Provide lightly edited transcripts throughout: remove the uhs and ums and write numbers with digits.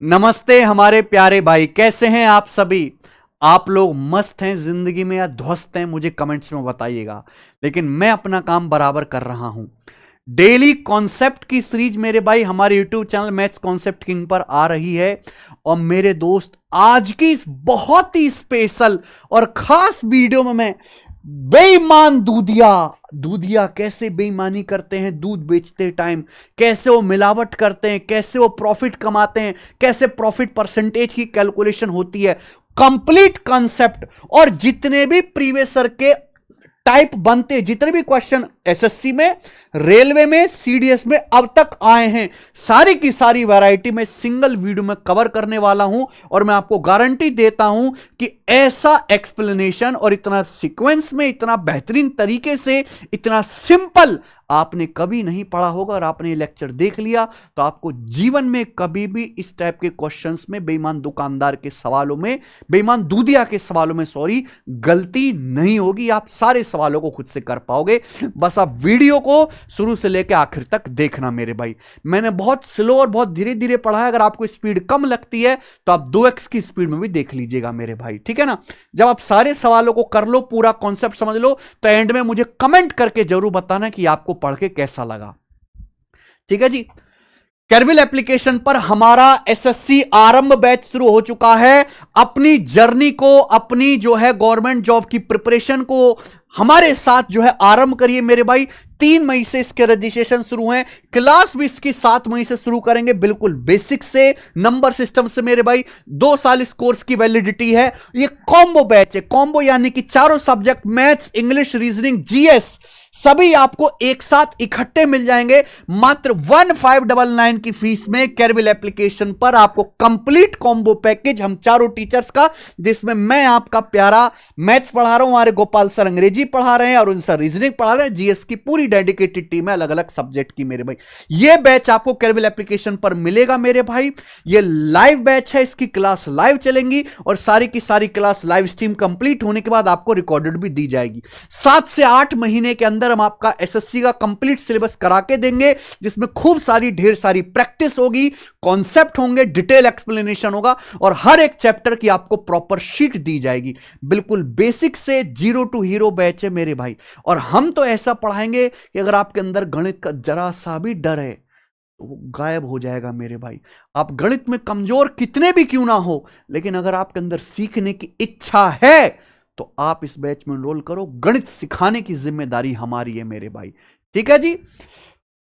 नमस्ते हमारे प्यारे भाई, कैसे हैं आप सभी। आप लोग मस्त हैं जिंदगी में या ध्वस्त हैं, मुझे कमेंट्स में बताइएगा। लेकिन मैं अपना काम बराबर कर रहा हूं। डेली कॉन्सेप्ट की सीरीज मेरे भाई हमारे YouTube channel maths concept king पर आ रही है। और मेरे दोस्त, आज की इस बहुत ही स्पेशल और खास वीडियो में मैं बेईमान दूधिया दूधिया कैसे बेईमानी करते हैं दूध बेचते टाइम, कैसे वो मिलावट करते हैं, कैसे वो प्रॉफिट कमाते हैं, कैसे प्रॉफिट परसेंटेज की कैलकुलेशन होती है, कंप्लीट कॉन्सेप्ट। और जितने भी प्रीवियसर के टाइप बनते, जितने भी क्वेश्चन एसएससी में, रेलवे में, सीडीएस में अब तक आए हैं, सारी की सारी वैरायटी में सिंगल वीडियो में कवर करने वाला हूं। और मैं आपको गारंटी देता हूं कि ऐसा एक्सप्लेनेशन और इतना सीक्वेंस में, इतना बेहतरीन तरीके से, इतना सिंपल आपने कभी नहीं पढ़ा होगा। और आपने ये लेक्चर देख लिया तो आपको जीवन में कभी भी इस टाइप के क्वेश्चंस में, बेईमान दुकानदार के सवालों में, बेईमान दूधिया के सवालों में सॉरी, गलती नहीं होगी। आप सारे सवालों को खुद से कर पाओगे। बस आप वीडियो को शुरू से लेकर आखिर तक देखना मेरे भाई। मैंने बहुत स्लो और बहुत धीरे धीरे पढ़ा है। अगर आपको स्पीड कम लगती है तो आप 2x की स्पीड में भी देख लीजिएगा मेरे भाई, ठीक है ना। जब आप सारे सवालों को कर लो, पूरा कॉन्सेप्ट समझ लो, तो एंड में मुझे कमेंट करके जरूर बताना कि आपको पढ़ के कैसा लगा। ठीक है जी। केरविल एप्लीकेशन पर हमारा एसएससी आरंभ बैच शुरू हो चुका है। अपनी जर्नी को, अपनी जो है गवर्नमेंट जॉब की प्रिपरेशन को हमारे साथ जो है आरंभ करिए मेरे भाई। 3 मई से इसके रजिस्ट्रेशन शुरू हैं। क्लास भी इसकी 7 मई से शुरू करेंगे, बिल्कुल बेसिक से, नंबर सिस्टम से मेरे भाई। 2 साल इस कोर्स की वैलिडिटी है। ये कॉम्बो बैच है। कॉम्बो यानी कि चारों subject, maths, English, reasoning, GS, सभी आपको एक साथ इकट्ठे मिल जाएंगे मात्र 1599 की फीस में। केरविल एप्लीकेशन पर आपको कंप्लीट कॉम्बो पैकेज हम चारों टीचर्स का, जिसमें मैं आपका प्यारा मैथ्स पढ़ा रहा हूं, हमारे गोपाल सर अंग्रेजी पढ़ा रहे हैं और उन सर रीजनिंग पढ़ा रहे हैं। जीएस की पूरी डेडिकेटेड टीम है अलग अलग सब्जेक्ट की मेरे भाई। यह बैच आपको केरविल एप्लीकेशन पर मिलेगा मेरे भाई। यह लाइव बैच है, इसकी क्लास लाइव चलेंगी और सारी की सारी क्लास लाइव स्ट्रीम कंप्लीट होने के बाद आपको रिकॉर्डेड भी दी जाएगी। 7 से 8 महीने के अंदर हम आपका एसएससी का कंप्लीट सिलेबस करा के देंगे, जिसमें खूब सारी, ढेर सारी प्रैक्टिस होगी, कॉन्सेप्ट होंगे, डिटेल एक्सप्लेनेशन होगा और हर एक चैप्टर की आपको प्रॉपर शीट दी जाएगी। बिल्कुल बेसिक से जीरो टू हीरो बैच है मेरे भाई। और हम तो ऐसा पढ़ाएंगे कि अगर आपके अंदर गणित का जरा सा भी डर है तो वो गायब हो जाएगा मेरे भाई। आप गणित में कमजोर कितने भी क्यों ना हो, लेकिन अगर आपके अंदर सीखने की इच्छा है तो आप इस बैच में एनरोल करो। गणित सिखाने की जिम्मेदारी हमारी है मेरे भाई, ठीक है जी।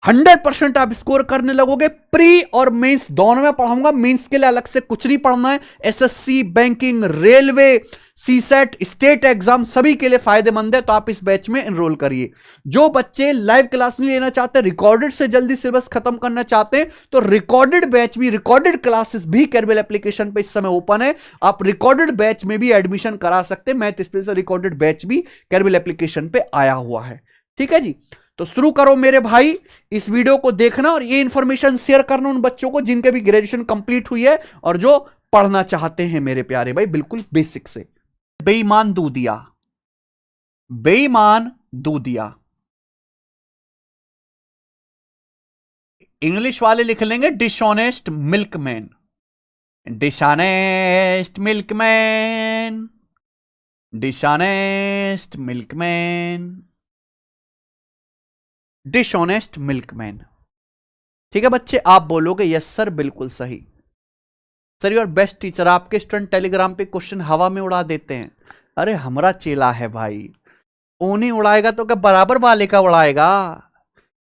100% आप स्कोर करने लगोगे। प्री और मेंस दोनों में पढ़ाऊंगा। मेंस के लिए अलग से कुछ नहीं पढ़ना है। SSC, banking, railway, CSAT, state exam सभी के लिए फायदेमंद है। तो आप इस बैच में एनरोल करिए। जो बच्चे लाइव क्लास नहीं लेना चाहते, रिकॉर्डेड से जल्दी सिलेबस खत्म करना चाहते हैं, तो रिकॉर्डेड बैच भी, रिकॉर्डेड क्लासेस भी केरविल एप्लीकेशन पे इस समय ओपन है। आप रिकॉर्डेड बैच में भी एडमिशन करा सकते हैं। मैथ स्पेशल रिकॉर्डेड बैच भी केरविल एप्लीकेशन पे आया हुआ है, ठीक है जी। तो शुरू करो मेरे भाई। इस वीडियो को देखना और ये इंफॉर्मेशन शेयर करना उन बच्चों को जिनके भी ग्रेजुएशन कंप्लीट हुई है और जो पढ़ना चाहते हैं मेरे प्यारे भाई, बिल्कुल बेसिक से। बेईमान दूधिया, बेईमान दूधिया, इंग्लिश वाले लिख लेंगे dishonest milkman. Dishonest milkman, dishonest milkman, dishonest milkman. ठीक है बच्चे, आप बोलोगे यस सर, बिल्कुल सही सर, योर बेस्ट टीचर। आपके स्टूडेंट टेलीग्राम पे क्वेश्चन हवा में उड़ा देते हैं। अरे हमारा चेला है भाई, वो नहीं उड़ाएगा तो क्या बराबर वाले का उड़ाएगा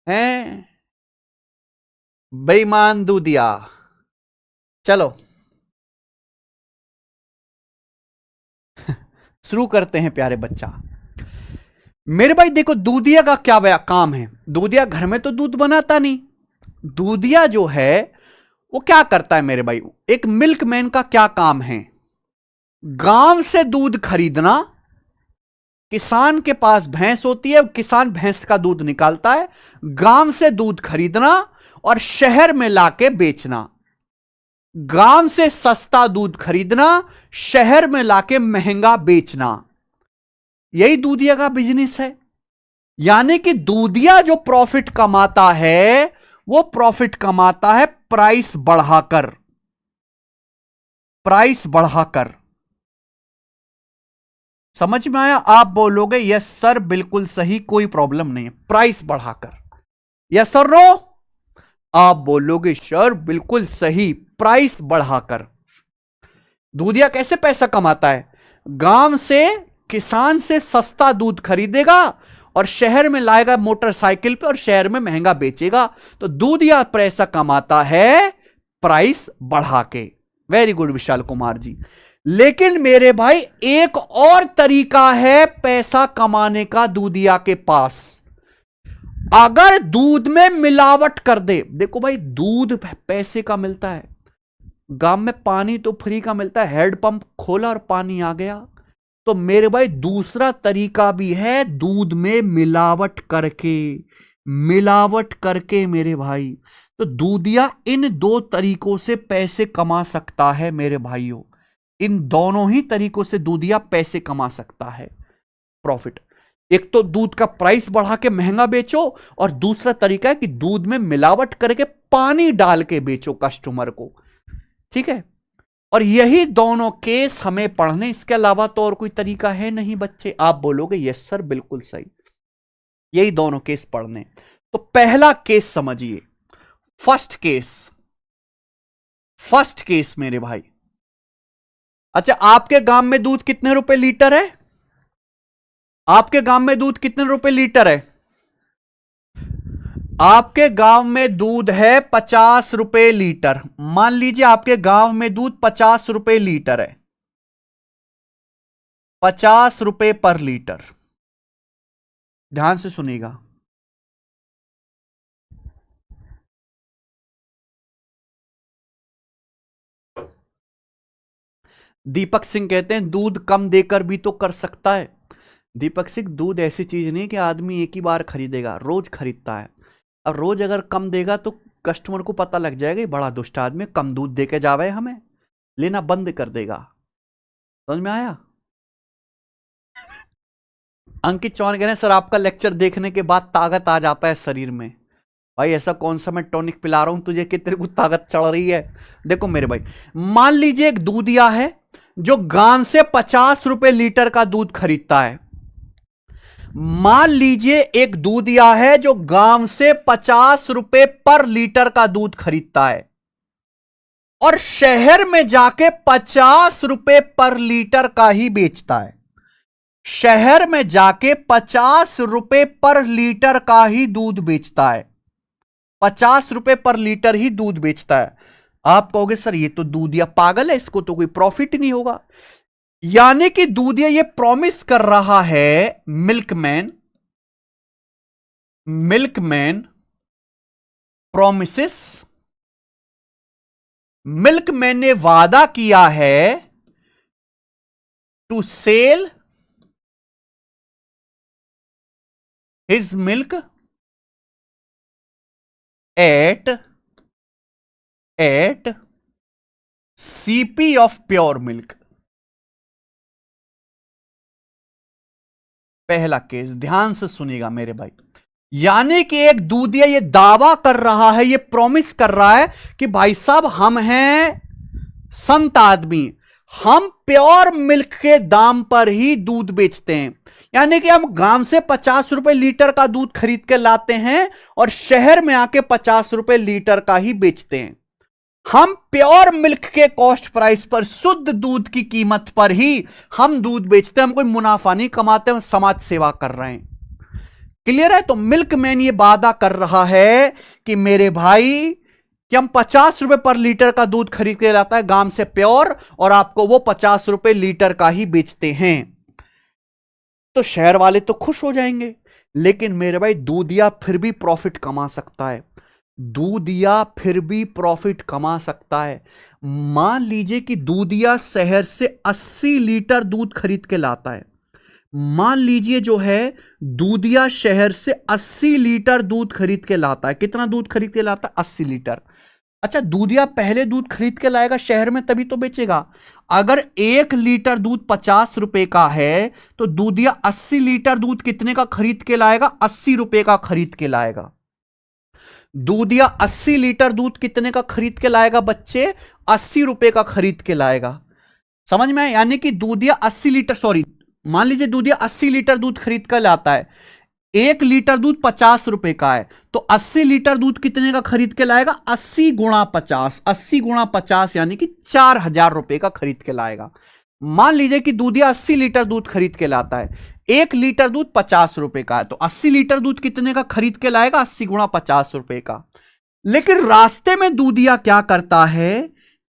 हैं। बेईमान दूधिया। चलो शुरू करते हैं प्यारे बच्चा। मेरे भाई देखो, दूधिया का क्या काम है। दूधिया घर में तो दूध बनाता नहीं। दूधिया जो है वो क्या करता है मेरे भाई, एक मिल्कमैन का क्या काम है, गांव से दूध खरीदना। किसान के पास भैंस होती है, किसान भैंस का दूध निकालता है, गांव से दूध खरीदना और शहर में लाके बेचना। गांव से सस्ता दूध खरीदना, शहर में लाके महंगा बेचना, यही दूधिया का बिजनेस है। यानी कि दूधिया जो प्रॉफिट कमाता है वो प्रॉफिट कमाता है प्राइस बढ़ाकर। प्राइस बढ़ाकर। समझ में आया? आप बोलोगे यस सर बिल्कुल सही, कोई प्रॉब्लम नहीं है, प्राइस बढ़ाकर। Yes sir no? आप बोलोगे सर बिल्कुल सही, प्राइस बढ़ाकर। दूधिया कैसे पैसा कमाता है? गांव से किसान से सस्ता दूध खरीदेगा और शहर में लाएगा मोटरसाइकिल पे और शहर में महंगा बेचेगा। तो दूधिया पैसा कमाता है प्राइस बढ़ा के। Very good Vishal Kumar ji. लेकिन मेरे भाई एक और तरीका है पैसा कमाने का दूधिया के पास। अगर दूध में मिलावट कर दे, देखो भाई दूध पैसे का मिलता है, गांव में पानी तो फ्री का मिलता है, हैंडपंप खोला और पानी आ गया। तो मेरे भाई दूसरा तरीका भी है, दूध में मिलावट करके, मिलावट करके मेरे भाई। तो दूधिया इन दो तरीकों से पैसे कमा सकता है मेरे भाइयों, इन दोनों ही तरीकों से दूधिया पैसे कमा सकता है, प्रॉफिट। एक तो दूध का प्राइस बढ़ा के महंगा बेचो, और दूसरा तरीका है कि दूध में मिलावट करके पानी डाल के बेचो कस्टमर को। ठीक है, और यही दोनों केस हमें पढ़ने, इसके अलावा तो और कोई तरीका है नहीं बच्चे। आप बोलोगे यस सर बिल्कुल सही, यही दोनों केस पढ़ने। तो पहला केस समझिए, फर्स्ट केस, फर्स्ट केस मेरे भाई। अच्छा, आपके गांव में दूध कितने रुपए लीटर है? आपके गांव में दूध कितने रुपए लीटर है? आपके गांव में दूध है 50 रुपए लीटर। मान लीजिए आपके गांव में दूध 50 रुपए लीटर है, 50 रुपए पर लीटर। ध्यान से सुनिएगा। दीपक सिंह कहते हैं दूध कम देकर भी तो कर सकता है। दीपक सिंह, दूध ऐसी चीज नहीं कि आदमी एक ही बार खरीदेगा, रोज खरीदता है। अब रोज अगर कम देगा तो कस्टमर को पता लग जाएगा बड़ा दुष्ट आदमी, कम दूध देके जावे, हमें लेना बंद कर देगा। समझ में आया? अंकित चौहान कह रहे हैं सर आपका लेक्चर देखने के बाद ताकत आ जाता है शरीर में। भाई ऐसा कौन सा मैं टॉनिक पिला रहा हूं तुझे कि तेरे को ताकत चढ़ रही है? देखो मेरे भाई, मान लीजिए एक दूधिया है जो गांव से 50 रुपए लीटर का दूध खरीदता है। मान लीजिए एक दूधिया है जो गांव से 50 रुपए पर लीटर का दूध खरीदता है और शहर में जाके 50 रुपए पर लीटर का ही बेचता है। शहर में जाके 50 रुपए पर लीटर का ही दूध बेचता है, 50 रुपए पर लीटर ही दूध बेचता है। आप कहोगे सर ये तो दूधिया पागल है, इसको तो कोई प्रॉफिट नहीं होगा। यानी कि दूधिया ये प्रॉमिस कर रहा है, मिल्कमैन, मिल्कमैन प्रॉमिसेस, मिल्कमैन ने वादा किया है to sell his milk at CP of pure milk. पहला केस ध्यान से सुनिएगा मेरे भाई। यानी कि एक दूधिया ये दावा कर रहा है, ये प्रॉमिस कर रहा है कि भाई साहब हम हैं संत आदमी, हम प्योर मिल्क के दाम पर ही दूध बेचते हैं। यानी कि हम गांव से 50 रुपए लीटर का दूध खरीद के लाते हैं और शहर में आके 50 रुपए लीटर का ही बेचते हैं। हम प्योर मिल्क के कॉस्ट प्राइस पर, शुद्ध दूध की कीमत पर ही हम दूध बेचते हैं। हम कोई मुनाफा नहीं कमाते, हम समाज सेवा कर रहे हैं। क्लियर है? तो मिल्कमैन ये वादा कर रहा है कि मेरे भाई कि हम 50 रुपए पर लीटर का दूध खरीद के लाता है गांव से प्योर, और आपको वो 50 रुपए लीटर का ही बेचते हैं। तो शहर वाले तो खुश हो जाएंगे। लेकिन मेरे भाई दूधिया फिर भी प्रॉफिट कमा सकता है, दूधिया फिर भी प्रॉफिट कमा सकता है। मान लीजिए कि दूधिया शहर से 80 लीटर दूध खरीद के लाता है। मान लीजिए जो है दूधिया शहर से 80 लीटर दूध खरीद के लाता है। कितना दूध खरीद के लाता है? 80 लीटर। अच्छा, दूधिया पहले दूध खरीद के लाएगा शहर में तभी तो बेचेगा। अगर 1 लीटर दूध 50 रुपए का है तो दूधिया 80 लीटर दूध कितने का खरीद के लाएगा? 80 रुपए का खरीद के लाएगा। दूधिया 80 लीटर दूध कितने का खरीद के लाएगा बच्चे? 80 रुपए का खरीद के लाएगा। समझ में आया? यानी कि दूधिया 80 लीटर, सॉरी मान लीजिए दूधिया 80 लीटर दूध खरीद कर लाता है, 1 लीटर दूध 50 रुपए का है, तो 80 लीटर दूध कितने का खरीद के लाएगा? 80 गुणा 50, 80 गुणा 50 यानी कि 4000 रुपए का खरीद के लाएगा। मान लीजिए कि दूधिया 80 लीटर दूध खरीद के लाता है, 1 लीटर दूध 50 रुपए का है, तो 80 लीटर दूध कितने का खरीद के लाएगा? 80 गुणा 50 रुपए का। लेकिन रास्ते में दूधिया क्या करता है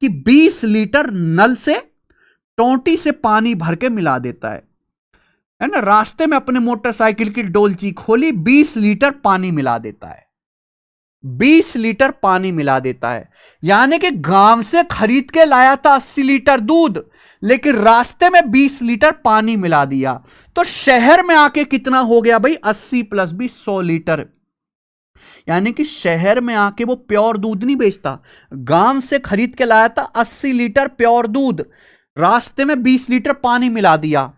कि 20 लीटर नल से, टोंटी से पानी भर के मिला देता है ना। रास्ते में अपने मोटरसाइकिल की डोलची खोली, 20 लीटर पानी मिला देता है, 20 लीटर पानी मिला देता है। यानी कि गांव से खरीद के लाया था 80 लीटर दूध, लेकिन रास्ते में 20 लीटर पानी मिला दिया। तो शहर में आके कितना हो गया भाई? 80 + 20 100 लीटर। यानी कि शहर में आके वो प्योर दूध नहीं बेचता, गांव से खरीद के लाया था 80 लीटर प्योर दूध, रास्ते में 20 लीटर पानी मिला दिया,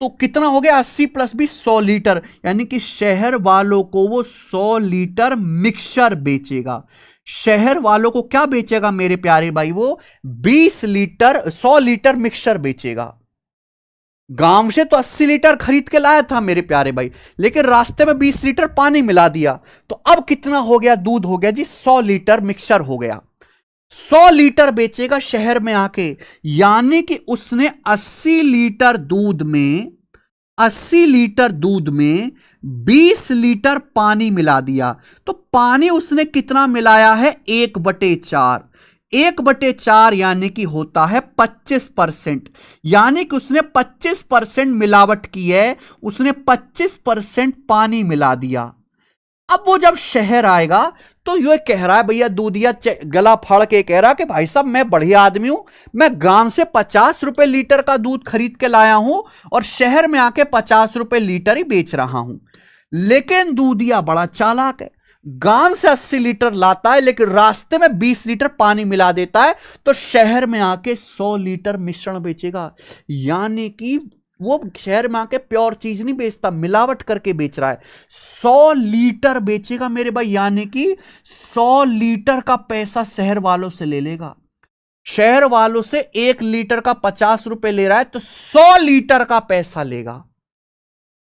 तो कितना हो गया? 80 + 20 100 लीटर। यानी कि शहर वालों को वो 100 लीटर मिक्सचर बेचेगा। शहर वालों को क्या बेचेगा मेरे प्यारे भाई? वो 20 लीटर 100 लीटर मिक्सचर बेचेगा। गांव से तो 80 लीटर खरीद के लाया था मेरे प्यारे भाई, लेकिन रास्ते में 20 लीटर पानी मिला दिया, तो अब कितना हो गया? दूध हो गया जी 100 लीटर मिक्सचर हो गया। 100 लीटर बेचेगा शहर में आके, यानी कि उसने 80 लीटर दूध में 80 लीटर दूध में 20 लीटर पानी मिला दिया। तो पानी उसने कितना मिलाया है? 1/4। 1/4 यानी कि होता है 25%। यानी कि उसने 25% मिलावट की है, उसने 25% पानी मिला दिया। अब वो जब शहर आएगा तो ये कह रहा है, भैया दूधिया गला फाड़ के कह रहा है कि भाई साहब मैं बढ़िया आदमी हूं, मैं गांव से 50 रुपए लीटर का दूध खरीद के लाया हूं और शहर में आके 50 रुपए लीटर ही बेच रहा हूं। लेकिन दूधिया बड़ा चालाक है, गांव से 80 लीटर लाता है, लेकिन रास्ते में 20 लीटर पानी मिला देता है, तो शहर में आके 100 लीटर मिश्रण बेचेगा। यानी कि वो शहर में आके प्योर चीज नहीं बेचता, मिलावट करके बेच रहा है। 100 लीटर बेचेगा मेरे भाई, यानी कि 100 लीटर का पैसा शहर वालों से ले लेगा। शहर वालों से 1 लीटर का 50 रुपए ले रहा है, तो 100 लीटर का पैसा लेगा।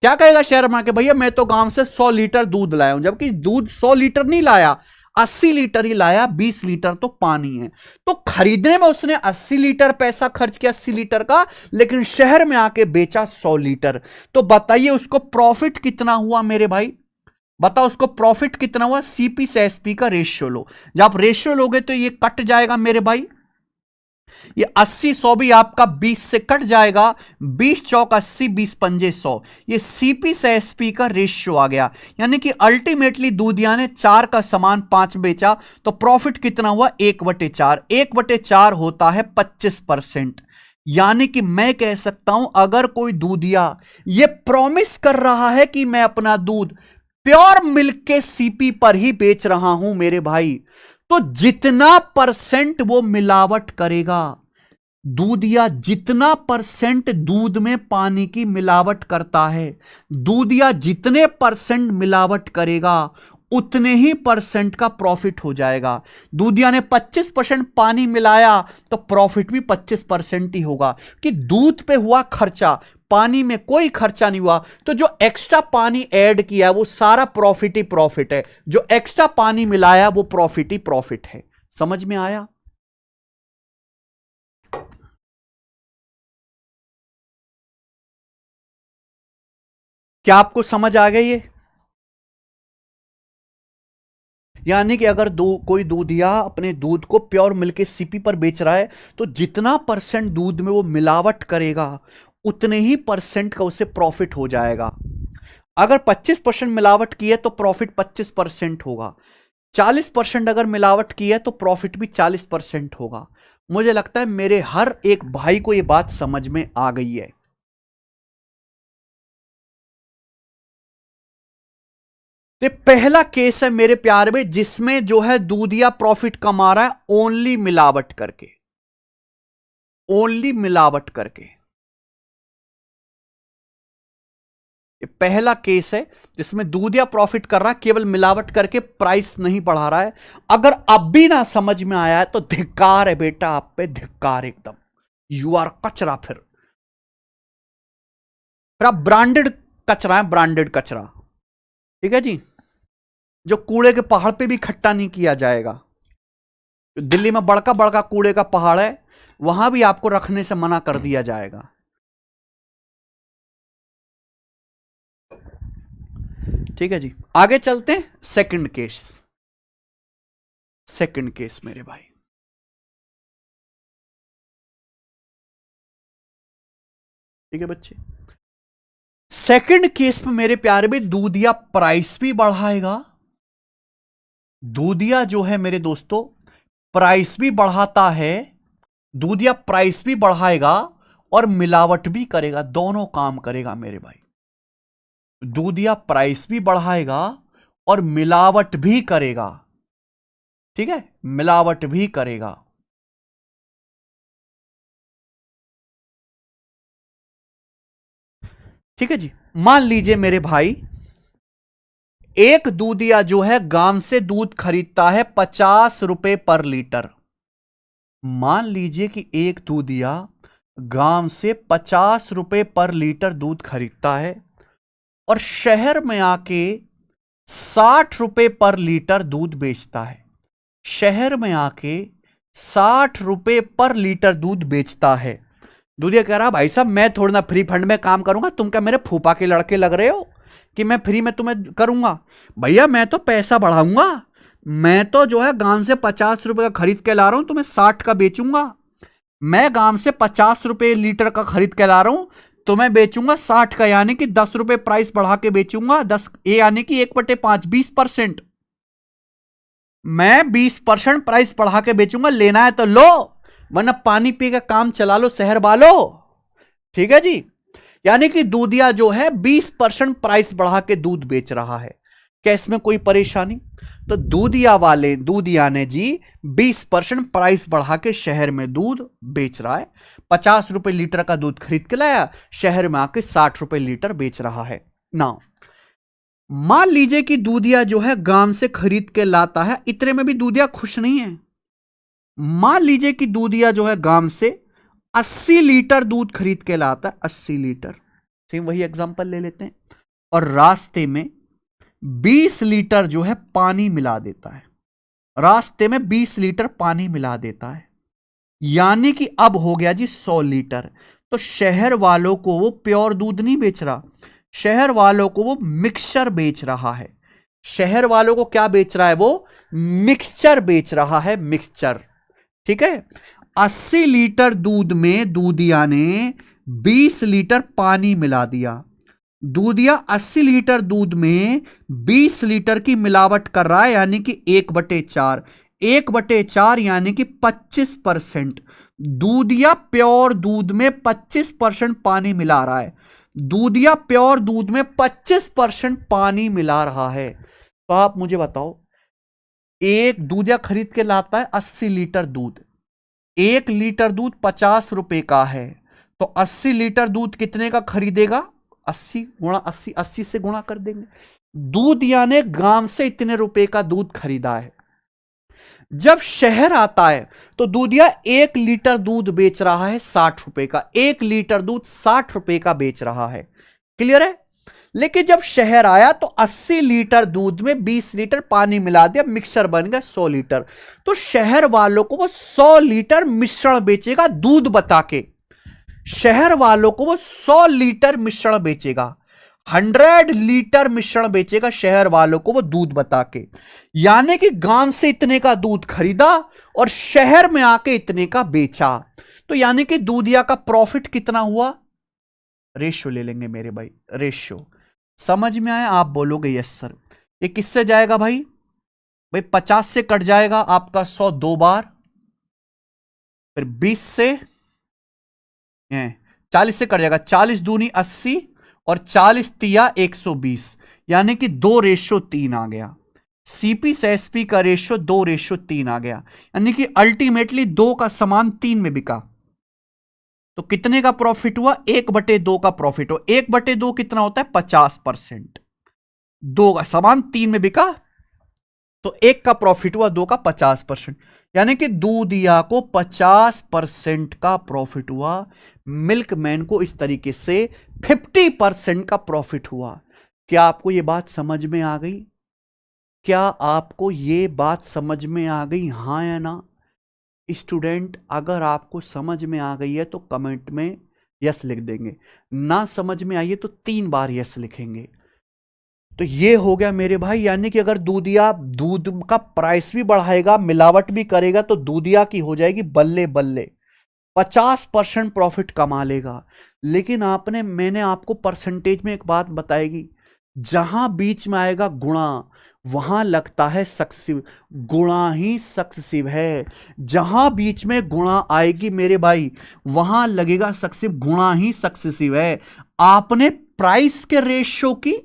क्या कहेगा शहर में आके? भैया मैं तो गांव से 100 लीटर दूध लाया हूं, जबकि दूध 100 लीटर नहीं लाया, 80 लीटर ही लाया, 20 लीटर तो पानी है। तो खरीदने में उसने 80 लीटर पैसा खर्च किया, 80 लीटर का, लेकिन शहर में आके बेचा 100 लीटर। तो बताइए उसको प्रॉफिट कितना हुआ मेरे भाई? बताओ उसको प्रॉफिट कितना हुआ? सीपी से एसपी का रेशियो लो। जब आप रेशियो लोगे तो ये कट जाएगा मेरे भाई, ये 80 100 भी आपका 20 से कट जाएगा, 20 चौक 80, 20 पंजे 100। ये सीपी से एसपी का रेशियो आ गया। यानी कि अल्टीमेटली दूधिया ने 4 का सामान 5 बेचा, तो प्रॉफिट कितना हुआ? 1/4। 1/4 होता है 25%। यानी कि मैं कह सकता हूं, अगर कोई दूधिया ये प्रॉमिस कर रहा है कि मैं अपना दूध प्योर मिल्क के सीपी पर ही बेच रहा हूं मेरे भाई, तो जितना परसेंट वो मिलावट करेगा, दूधिया जितना परसेंट दूध में पानी की मिलावट करता है, दूधिया जितने परसेंट मिलावट करेगा उतने ही परसेंट का प्रॉफिट हो जाएगा। दूधिया ने 25% पानी मिलाया तो प्रॉफिट भी 25% ही होगा, कि दूध पे हुआ खर्चा, पानी में कोई खर्चा नहीं हुआ, तो जो एक्स्ट्रा पानी ऐड किया वो सारा प्रॉफिट ही प्रॉफिट है, जो एक्स्ट्रा पानी मिलाया वो प्रॉफिट ही प्रॉफिट है। समझ में आया? क्या आपको समझ आ गई ये? यानी कि अगर कोई दूधिया अपने दूध को प्योर मिल्क के सीपी पर बेच रहा है, तो जितना परसेंट दूध में वो मिलावट करेगा उतने ही परसेंट का उसे प्रॉफिट हो जाएगा। अगर 25% मिलावट की है तो प्रॉफिट 25% होगा, 40% अगर मिलावट की है तो प्रॉफिट भी 40% होगा। मुझे लगता है मेरे हर एक भाई को यह बात समझ में आ गई है। तो पहला केस है मेरे प्यार में जिसमें जो है दूधिया प्रॉफिट कमा रहा है ओनली मिलावट करके, ओनली मिलावट करके। ये पहला केस है जिसमें दूधिया प्रॉफिट कर रहा है, केवल मिलावट करके प्राइस नहीं बढ़ा रहा है। अगर अब भी ना समझ में आया है तो धिक्कार है बेटा, आप पे धिक्कार एकदम, यू आर कचरा। फिर आप ब्रांडेड कचरा है, ब्रांडेड कचरा, ठीक है जी, जो कूड़े के पहाड़ पे भी इकट्ठा नहीं किया जाएगा। दिल्ली में बड़का बड़का कूड़े का पहाड़ है, वहां भी आपको रखने से मना कर दिया जाएगा। ठीक है जी, आगे चलते हैं। सेकंड केस, सेकंड केस मेरे भाई, ठीक है बच्चे। सेकंड केस में मेरे प्यारे में दूधिया प्राइस भी बढ़ाएगा। दूधिया जो है मेरे दोस्तों प्राइस भी बढ़ाता है, दूधिया प्राइस भी बढ़ाएगा और मिलावट भी करेगा, दोनों काम करेगा मेरे भाई। दूधिया प्राइस भी बढ़ाएगा और मिलावट भी करेगा, ठीक है, मिलावट भी करेगा। ठीक है जी, मान लीजिए मेरे भाई एक दूधिया जो है गांव से दूध खरीदता है 50 रुपए पर लीटर। मान लीजिए कि एक दूधिया गांव से 50 रुपए पर लीटर दूध खरीदता है और शहर में आके 60 रुपए पर लीटर दूध बेचता है। शहर में आके 60 रुपए पर लीटर दूध बेचता है। दूधिया कह रहा भाई साहब मैं थोड़ा ना फ्री फंड में काम करूंगा, तुम क्या मेरे फूफा के लड़के लग रहे हो कि मैं फ्री में तुम्हें करूंगा? भैया मैं तो पैसा बढ़ाऊंगा, मैं तो जो है गांव से 50 रुपए का खरीद के ला रहा हूं, तुम्हें 60 का बेचूंगा। मैं गांव से 50 रुपए लीटर का खरीद के ला रहा हूं, तो मैं बेचूंगा 60 का, यानी कि 10 रुपए प्राइस बढ़ा के बेचूंगा। 10 यानी कि 1/5, 20%। मैं 20% प्राइस बढ़ा के बेचूंगा, लेना है तो लो, वरना पानी पी के काम चला लो शहर वालों। ठीक है जी, यानी कि दूधिया जो है 20% प्राइस बढ़ा के दूध बेच रहा है। क्या इसमें कोई परेशानी? तो दूधिया ने जी 20% प्राइस बढ़ा के शहर में दूध बेच रहा है। 50 रुपए लीटर का दूध खरीद के लाया, शहर में आके 60 रुपए लीटर बेच रहा है ना। मान लीजिए कि दूधिया जो है गांव से खरीद के लाता है, इतने में भी दूधिया खुश नहीं है। मान लीजिए कि दूधिया जो है गांव से 80 लीटर दूध खरीद के लाता है, 80 लीटर, सेम वही एग्जांपल ले लेते हैं, और रास्ते में 20 लीटर जो है पानी मिला देता है। रास्ते में 20 लीटर पानी मिला देता है, यानी कि अब हो गया जी 100 लीटर। तो शहर वालों को वो प्योर दूध नहीं बेच रहा, शहर वालों को वो मिक्सचर बेच रहा है। शहर वालों को क्या बेच रहा है? वो मिक्सचर बेच रहा है, मिक्सचर। ठीक है, 80 लीटर दूध में दूधिया ने 20 लीटर पानी मिला दिया। दूधिया 80 लीटर दूध में 20 लीटर की मिलावट कर रहा है, यानी कि 1/4, 1/4 यानी कि 25%। दूधिया प्योर दूध में 25% पानी मिला रहा है। दूधिया प्योर दूध में 25% पानी मिला रहा है। तो आप मुझे बताओ, एक दूधिया खरीद के लाता है 80 लीटर दूध, 1 लीटर दूध 50 रुपए का है, तो 80 लीटर दूध कितने का खरीदेगा? 80 गुणा 80, 80 से गुणा कर देंगे। दूधिया ने गांव से इतने रुपए का दूध खरीदा है। जब शहर आता है तो दूधिया 1 लीटर दूध बेच रहा है 60 रुपए का, 1 लीटर दूध 60 रुपए का बेच रहा है। क्लियर है? लेकिन जब शहर आया तो 80 लीटर दूध में 20 लीटर पानी मिला दिया, मिक्सर बन गया 100 लीटर। तो शहर वालों को वो 100 लीटर मिश्रण बेचेगा दूध बता के। शहर वालों को वो 100 लीटर मिश्रण बेचेगा, 100 लीटर मिश्रण बेचेगा शहर वालों को वो दूध बता के। यानी कि गांव से इतने का दूध खरीदा और शहर में आके इतने का बेचा। तो यानी कि दूधिया का प्रॉफिट कितना हुआ? रेशियो ले लेंगे मेरे भाई, रेशियो। समझ में आया? आप बोलोगे यस सर। ये किससे जाएगा भाई? भाई 50 से कट जाएगा आपका 100 2 बार, फिर 20 से 40 से कट जाएगा, 40 दूनी 80 और 40 तिया 120, यानी कि 2:3 आ गया। सीपी से एसपी का रेशियो 2:3 आ गया, यानी कि अल्टीमेटली 2 का सामान 3 में बिका। तो कितने का प्रॉफिट हुआ? 1/2 का प्रॉफिट हुआ। 1/2 कितना होता है? 50%। 2 का सामान 3 में बिका तो 1 का प्रॉफिट हुआ, 2 का 50%, यानी कि दूधिया को 50% का प्रॉफिट हुआ। मिल्कमैन को इस तरीके से 50% का प्रॉफिट हुआ। क्या आपको यह बात समझ में आ गई? क्या आपको यह बात समझ में आ गई, हां या ना? स्टूडेंट, अगर आपको समझ में आ गई है तो कमेंट में यस लिख देंगे, ना समझ में आई है तो 3 बार यस लिखेंगे। तो ये हो गया मेरे भाई, यानी कि अगर दूधिया दूध का प्राइस भी बढ़ाएगा, मिलावट भी करेगा, तो दूधिया की हो जाएगी बल्ले बल्ले, 50% प्रॉफिट कमा लेगा। लेकिन मैंने आपको परसेंटेज में एक बात बताएगी, जहां बीच में आएगा गुणा वहां लगता है सक्सेसिव। गुणा ही सक्सेसिव है। जहां बीच में गुणा आएगी मेरे भाई वहां लगेगा सक्सेसिव, गुणा ही सक्सेसिव है। आपने प्राइस के रेशियो की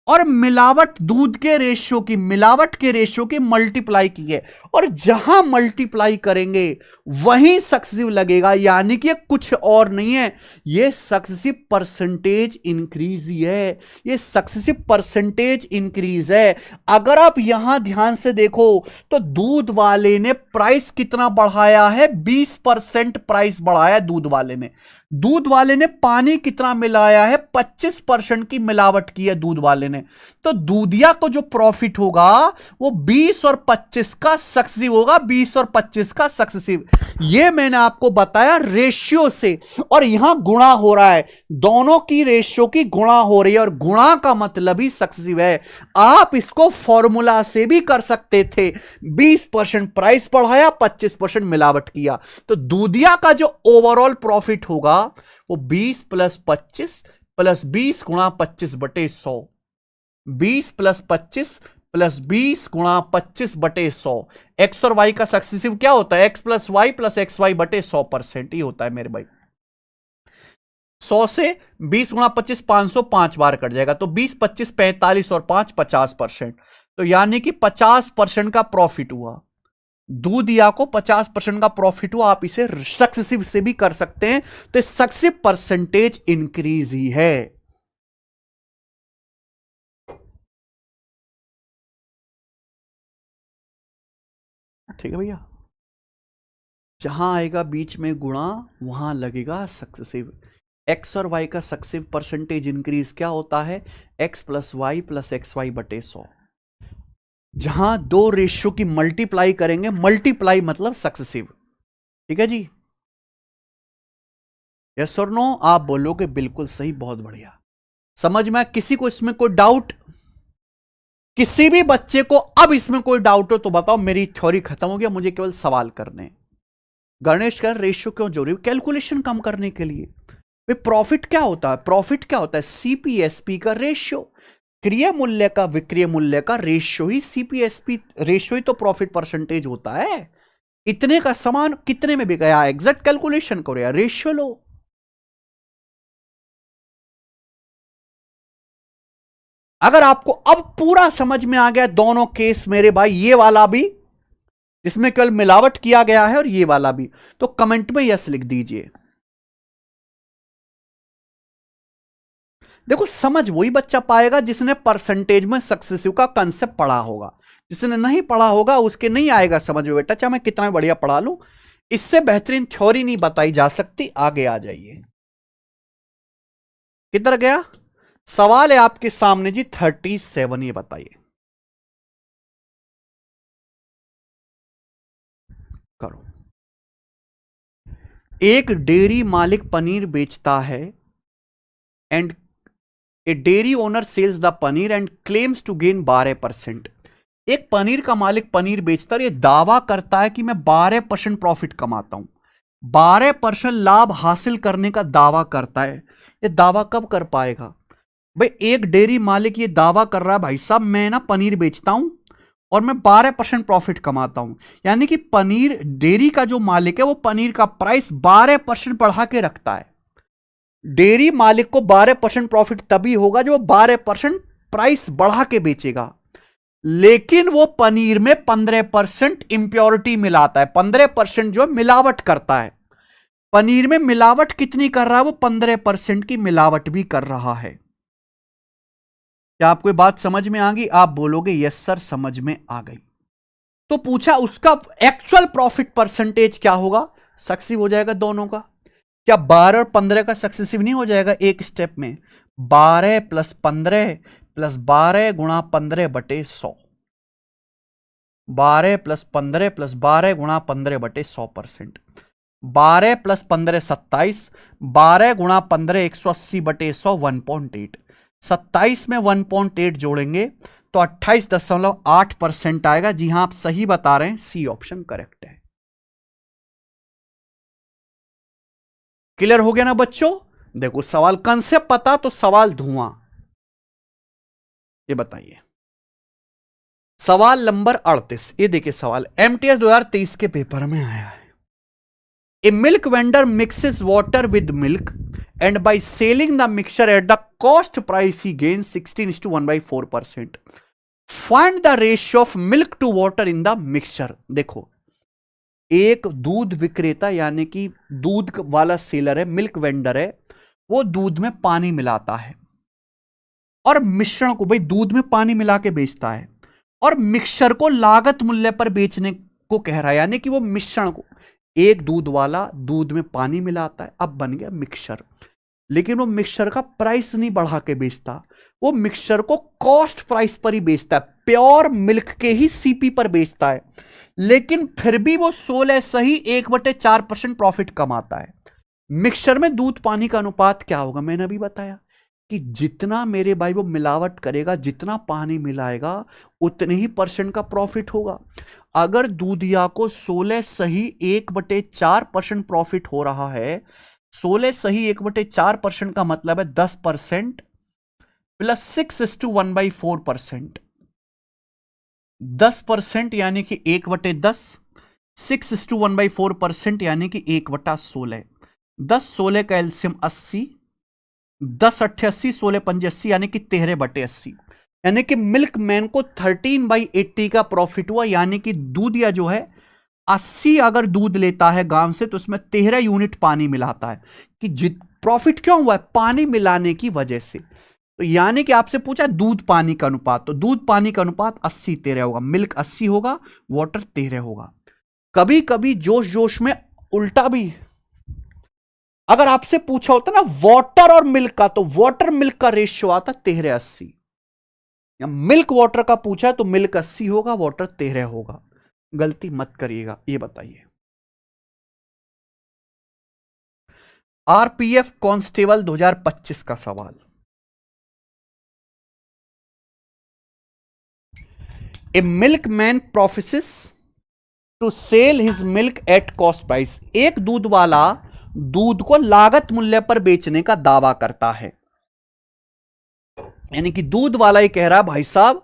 और मिलावट दूध के रेशियो की, मिलावट के रेशियो की मल्टीप्लाई की है, और जहां मल्टीप्लाई करेंगे वहीं सक्सेसिव लगेगा, यानी कि कुछ और नहीं है, ये सक्सेसिव परसेंटेज इंक्रीज ही है, ये सक्सेसिव परसेंटेज इंक्रीज है। अगर आप यहां ध्यान से देखो तो दूध वाले ने प्राइस कितना बढ़ाया है? 20% प्राइस बढ़ाया दूध वाले ने। दूध वाले ने पानी कितना मिलाया है? 25% की मिलावट की है दूध वाले ने। तो दूधिया को जो प्रॉफिट होगा वो 20 और 25 का सक्सेसिव होगा, 20 और 25 का सक्सेसिव। ये मैंने आपको बताया रेशियो से, और यहां गुणा हो रहा है, दोनों की रेशियो की गुणा हो रही है, और गुणा का मतलब ही सक्सेसिव है। आप इसको फॉर्मूला से भी कर सकते थे, 20% प्राइस बढ़ाया, 25% मिलावट किया, तो दूधिया का जो ओवरऑल प्रॉफिट होगा वो 20 + 25 + 20 × 25/100, 20 + 25 + 20 × 25/100। एक्स और वाई का सक्सेसिव क्या होता है? x + y + xy/100% ही होता है मेरे भाई। 100 से 20 × 25 500, 5 बार कट जाएगा, तो 20 25 45 और 5 50%, तो यानी कि 50% का प्रॉफिट हुआ। दूधिया को 50% का प्रॉफिट हुआ। आप इसे सक्सेसिव से भी कर सकते हैं, तो सक्सेसिव परसेंटेज इंक्रीज ही है। ठीक है भैया, जहां आएगा बीच में गुणा वहां लगेगा सक्सेसिव। एक्स और वाई का सक्सेसिव परसेंटेज इंक्रीज क्या होता है? x + y + xy/100। जहां दो रेशियो की मल्टीप्लाई करेंगे, मल्टीप्लाई मतलब सक्सेसिव। ठीक है जी, यस और नो? आप बोलोगे बिल्कुल सही, बहुत बढ़िया, समझ में? किसी को इसमें कोई डाउट? किसी भी बच्चे को अब इसमें कोई डाउट हो तो बताओ, मेरी थ्योरी खत्म हो गया, मुझे केवल सवाल करने। गणेश का रेशियो क्यों जरूरी? कैलकुलेशन कम करने के लिए। प्रॉफिट क्या होता है? प्रॉफिट क्या होता है? सीपीएसपी का रेशियो, क्रिय मूल्य का विक्रय मूल्य का रेशियो ही सीपीएसपी रेशियो ही तो प्रॉफिट परसेंटेज होता है। इतने का सामान कितने में बिक गया, एग्जैक्ट कैलकुलेशन करो यार, रेशियो लो। अगर आपको अब पूरा समझ में आ गया दोनों केस मेरे भाई, ये वाला भी जिसमें केवल मिलावट किया गया है और ये वाला भी, तो कमेंट में यस लिख दीजिए। देखो, समझ वही बच्चा पाएगा जिसने परसेंटेज में सक्सेसिव का कंसेप्ट पढ़ा होगा। जिसने नहीं पढ़ा होगा उसके नहीं आएगा समझ में बेटा, चाहे मैं कितना बढ़िया पढ़ा लूं। इससे बेहतरीन थ्योरी नहीं बताई जा सकती। आगे आ जाइए। किधर गया? सवाल है आपके सामने जी 37, ये बताइए। करो। एक डेयरी मालिक पनीर बेचता है and a dairy owner sells the paneer and claims to gain 12%। एक पनीर का मालिक पनीर बेचता है, ये दावा करता है कि मैं 12% प्रॉफिट कमाता हूं, 12% लाभ हासिल करने का दावा करता है। ये दावा कब कर पाएगा भाई? एक डेयरी मालिक ये दावा कर रहा है, भाई साहब मैं ना पनीर बेचता हूं और मैं 12% प्रॉफिट कमाता हूं, यानी कि पनीर डेयरी का जो मालिक है वो पनीर का प्राइस 12% बढ़ा के रखता है। डेयरी मालिक को 12% प्रॉफिट तभी होगा जो 12% प्राइस बढ़ा के बेचेगा, लेकिन वो पनीर में 15% इंप्योरिटी मिलाता है, 15% जो मिलावट करता है। पनीर में मिलावट कितनी कर रहा है वो? 15% की मिलावट भी कर रहा है। क्या आपको बात समझ में आ गई? आप बोलोगे यस सर समझ में आ गई। तो पूछा उसका एक्चुअल प्रॉफिट परसेंटेज क्या होगा? सक्सेसिव हो जाएगा दोनों का। क्या 12 और 15 का सक्सेसिव नहीं हो जाएगा एक स्टेप में? 12 + 15 + 12 गुणा 15 बटे 100। 12 + 15 + 12 गुणा 15 बटे 100%। 12 + 15 27। 12 गुणा 15 180 बटे 100 1.8। 27 में 1.8 जोड़ेंगे तो 28.8% आएगा। जी हां, आप सही बता रहे हैं, सी ऑप्शन करेक्ट है। क्लियर हो गया ना बच्चों? देखो सवाल कंसेप्ट पता तो सवाल धुआं। ये बताइए सवाल नंबर 38। ये देखिए सवाल एमटीएस 2023 के पेपर में आया है। A milk vendor mixes water with milk and by selling the mixture at the cost price he gains 16:1/4%. Find the ratio of milk to water in the mixture. देखो एक दूध विक्रेता यानी कि दूध वाला सेलर है, मिल्क वेंडर है, वो दूध में पानी मिलाता है और मिश्रण को, भाई दूध में पानी मिला के बेचता है और मिक्सचर को लागत मूल्य पर बेचने को कह रहा है। यानी कि वो मिश्रण को, एक दूध वाला दूध में पानी मिलाता है, अब बन गया मिक्सचर, लेकिन वो मिक्सचर का प्राइस नहीं बढ़ा के बेचता, वो मिक्सचर को कॉस्ट प्राइस पर ही बेचता है, प्योर मिल्क के ही सीपी पर बेचता है, लेकिन फिर भी वो 16 सही 1/4% प्रॉफिट कमाता है। मिक्सचर में दूध पानी का अनुपात क्या होगा? मैंने अभी बताया कि जितना मेरे भाई वो मिलावट करेगा, जितना पानी मिलाएगा, उतने ही % का प्रॉफिट होगा। अगर दूधिया को 16 सही 1/4% प्रॉफिट हो रहा है, 16 सही 1/4% का मतलब है 10% प्लस 6:1/4%। 10% यानी कि 1/10, 6:1/4% यानी कि 1/16। 10 16 का एलसीएम 80, 10 8 80, 16 5 80 यानी कि 13/80। यानी कि मिल्क मैन को 13/80 का प्रॉफिट हुआ। यानी कि दूधिया जो है 80 अगर दूध लेता है गांव से तो उसमें 13 यूनिट पानी मिलाता है। कि प्रॉफिट क्यों हुआ है? पानी मिलाने की वजह से। तो यानी कि आपसे पूछा दूध पानी का अनुपात, तो दूध पानी का अनुपात 80-13 होगा। मिल्क 80 होगा, वाटर 13 होगा। कभी कभी जोश जोश में उल्टा भी, अगर आपसे पूछा होता ना वाटर और मिल्क का, तो वाटर मिल्क का रेशियो आता 13:80। या मिल्क वाटर का पूछा तो मिल्क 80 होगा, वाटर 13 होगा। गलती मत करिएगा। ये बताइए आरपीएफ कांस्टेबल 2025 का सवाल। A milkman professes to sell his milk at cost price. एक दूध वाला दूध को लागत मूल्य पर बेचने का दावा करता है। यानी कि दूध वाला ही कह रहा है भाई साहब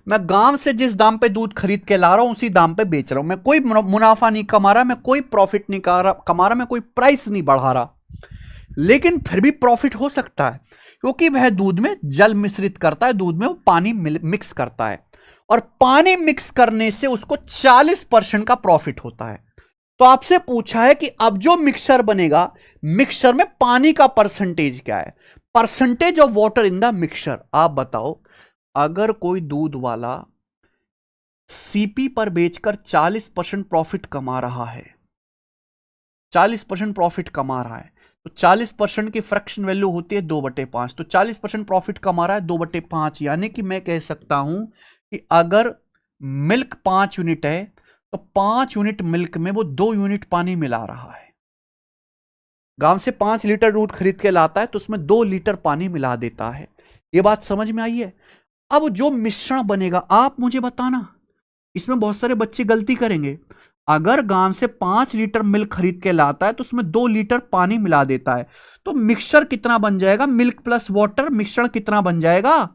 मैं गांव से जिस दाम पे दूध खरीद के ला रहा हूं उसी दाम पे बेच रहा हूं, मैं कोई मुनाफा नहीं कमा रहा, मैं कोई प्रॉफिट नहीं कमा रहा, मैं कोई प्राइस नहीं बढ़ा रहा, लेकिन फिर भी प्रॉफिट हो सकता है क्योंकि वह दूध में जल मिश्रित करता है, दूध में वो पानी मिक्स करता है और पानी मिक्स करने से उसको 40% का प्रॉफिट होता है। तो आपसे पूछा है कि अब जो मिक्सचर बनेगा, मिक्सचर में पानी का परसेंटेज क्या है? Percentage of water in the mixture. आप बताओ अगर कोई दूध वाला सीपी पर बेचकर 40% प्रॉफिट कमा रहा है, 40% प्रॉफिट कमा रहा है, तो 40% की फ्रैक्शन वैल्यू होती है 2/5, तो 40% प्रॉफिट कमा रहा है 2/5। यानी कि मैं कह सकता हूं कि अगर मिल्क 5 यूनिट है तो 5 यूनिट मिल्क में वो 2 यूनिट पानी मिला रहा है। गांव से 5 लीटर दूध खरीद के लाता है तो उसमें 2 लीटर पानी मिला देता है। ये बात समझ में आई है? अब जो मिश्रण बनेगा आप मुझे बताना, इसमें बहुत सारे बच्चे गलती करेंगे। अगर गांव से 5 लीटर मिल्क खरीद के लाता है तो उसमें 2 लीटर पानी मिला देता है, तो मिक्सचर कितना बन जाएगा? मिल्क प्लस वाटर मिक्सचर कितना बन जाएगा?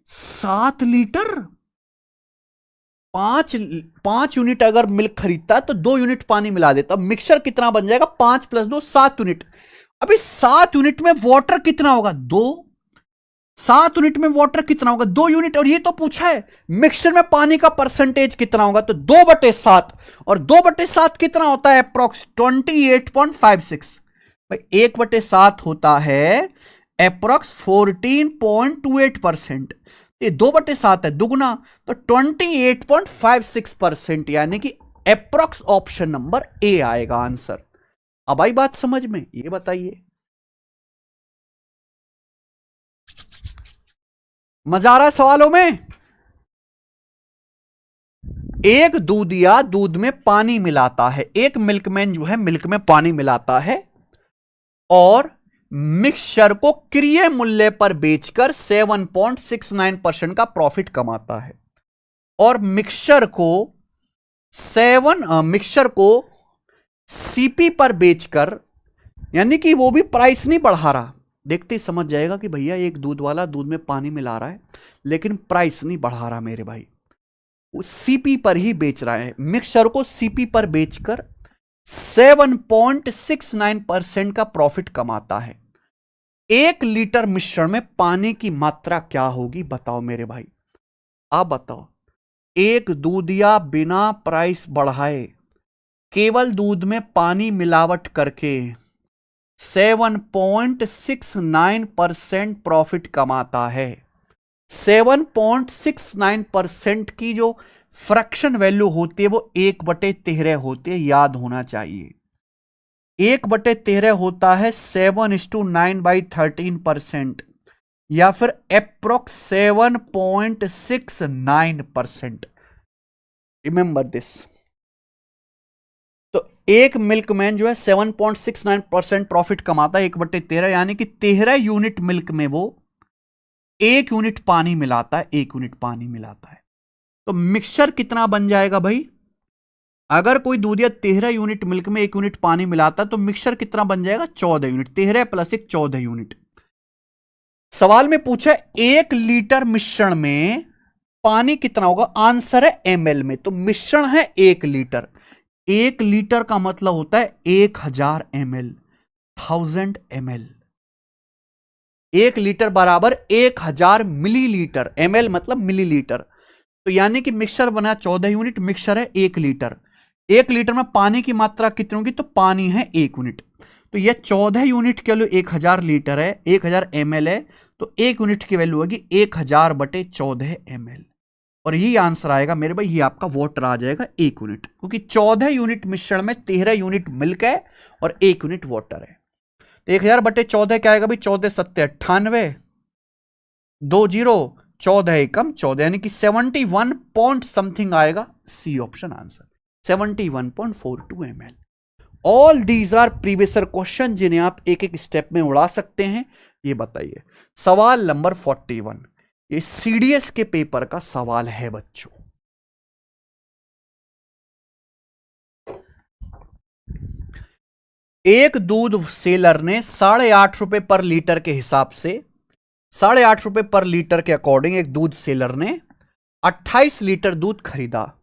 7 लीटर। 5 यूनिट अगर मिल्क खरीदता है तो 2 यूनिट पानी मिला देता, मिक्सचर कितना बन जाएगा? 5 + 2 7 यूनिट। अभी 7 यूनिट में वाटर कितना होगा? 2। 7 यूनिट में वाटर कितना होगा? 2 यूनिट। और ये तो पूछा है मिक्सचर में पानी का परसेंटेज कितना होगा, तो 2/7। और 2/7 कितना होता है? अप्रोक्स 28.56। भाई 1/7 होता है अप्रोक्स 14.28%। ये 2/7 है, दुगुना तो 28.56%, यानी कि अप्रोक्स ऑप्शन नंबर ए आएगा आंसर। अब आई बात समझ में? ये बताइए, मजा आ रहा है सवालों में? एक दूधिया दूध में पानी मिलाता है, एक मिल्कमैन जो है मिल्क में पानी मिलाता है और मिक्सचर को क्रय मूल्य पर बेचकर 7.69% का प्रॉफिट कमाता है। और मिक्सचर को सीपी पर बेचकर, यानी कि वो भी प्राइस नहीं बढ़ा रहा, देखते ही समझ जाएगा कि भैया एक दूध वाला दूध में पानी मिला रहा है लेकिन प्राइस नहीं बढ़ा रहा मेरे भाई, वो सीपी पर ही बेच रहा है। मिक्सचर को सीपी पर बेचकर 7.69% का प्रॉफिट कमाता है। 1 लीटर मिश्रण में पानी की मात्रा क्या होगी बताओ मेरे भाई, आप बताओ। एक दूधिया बिना प्राइस बढ़ाए केवल दूध में पानी मिलावट करके 7.69% प्रॉफिट कमाता है। 7.69% की जो फ्रैक्शन वैल्यू होती है वो 1/13 होती है, याद होना चाहिए। 1/13 होता है 7:9/13%, या फिर अप्रोक्स 7.69%। Remember this. तो एक मिल्कमैन जो है 7.69% प्रॉफिट कमाता है 1/13, यानी कि 13 यूनिट मिल्क में वो 1 यूनिट पानी मिलाता है, 1 यूनिट पानी मिलाता है। तो मिक्सचर कितना बन जाएगा भाई? अगर कोई दूधिया 13 यूनिट मिल्क में 1 यूनिट पानी मिलाता है तो मिक्सचर कितना बन जाएगा? 14 यूनिट। 13 + 1 14 यूनिट। सवाल में पूछा 1 लीटर मिश्रण में पानी कितना होगा, आंसर है ml में, तो मिश्रण है 1 लीटर। 1 लीटर का मतलब होता है 1000 ml, 1000 ml। 1 लीटर बराबर 1000 मिलीलीटर, ml मतलब मिलीलीटर। तो यानी कि मिक्सचर बना 14 यूनिट, मिक्सचर है 1 लीटर। 1 लीटर में पानी की मात्रा कितनी होगी? तो पानी है 1 यूनिट। तो यह 14 यूनिट के लिए 1000 लीटर है, 1000 ml है, तो 1 यूनिट की वैल्यू होगी 1000/14 ml। और यही आंसर आएगा मेरे भाई, ये आपका वाटर आ जाएगा 1 यूनिट, क्योंकि 14 यूनिट मिश्रण में 13 यूनिट मिल्क है और 1 यूनिट वाटर है। तो 1000/14 क्या आएगा भाई? 14 7 98, 20 14 एकम 14, यानी कि 71 पॉइंट समथिंग आएगा। C option answer, 71.42 ml। All these are previous year question जिन्हें आप एक एक स्टेप में उड़ा सकते हैं। ये बताइए सवाल नंबर 41, ये सीडीएस के पेपर का सवाल है बच्चों। एक दूध सेलर ने 8.5 रुपए पर लीटर के हिसाब से, 8.5 रुपए पर लीटर के अकॉर्डिंग एक दूध सेलर ने 28 लीटर दूध खरीदा।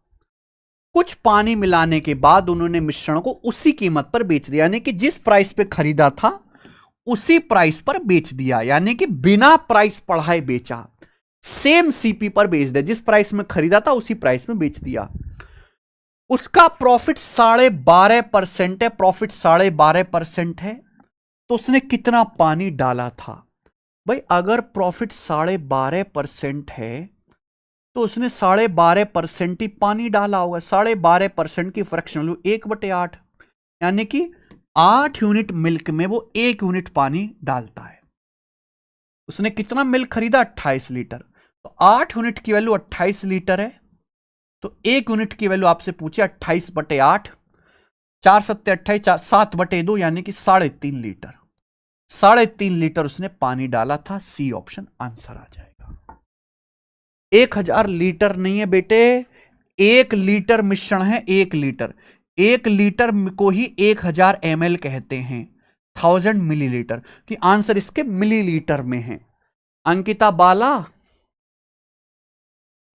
कुछ पानी मिलाने के बाद उन्होंने मिश्रण को उसी कीमत पर बेच दिया, यानी कि जिस प्राइस पे खरीदा था उसी प्राइस पर बेच दिया, यानी कि बिना प्राइस बढ़ाए बेचा। सेम सीपी पर बेच दिया, जिस प्राइस में खरीदा था उसी प्राइस में बेच दिया। उसका प्रॉफिट 12.5% है, प्रॉफिट 12.5% है। तो उसने कितना पानी डाला था? भाई अगर प्रॉफिट 12.5% है तो उसने 12.5% ही पानी डाला होगा। 12.5% की फ्रैक्शन वैल्यू 1/8, यानी कि 8 यूनिट मिल्क में वो 1 यूनिट पानी डालता है। उसने कितना मिल्क खरीदा? 28 लीटर। तो 8 यूनिट की वैल्यू 28 लीटर है, तो 1 यूनिट की वैल्यू आपसे पूछे 28/8, 4 7 28, 7/2, यानी कि 3.5 लीटर। 3.5 लीटर उसने पानी डाला था। सी ऑप्शन आंसर आ जाएगा। 1000 लीटर नहीं है बेटे, 1 लीटर मिश्रण है, 1 लीटर। 1 लीटर को ही 1000 ml कहते हैं, 1000 मिलीलीटर, कि आंसर इसके मिलीलीटर में है। अंकिता बाला,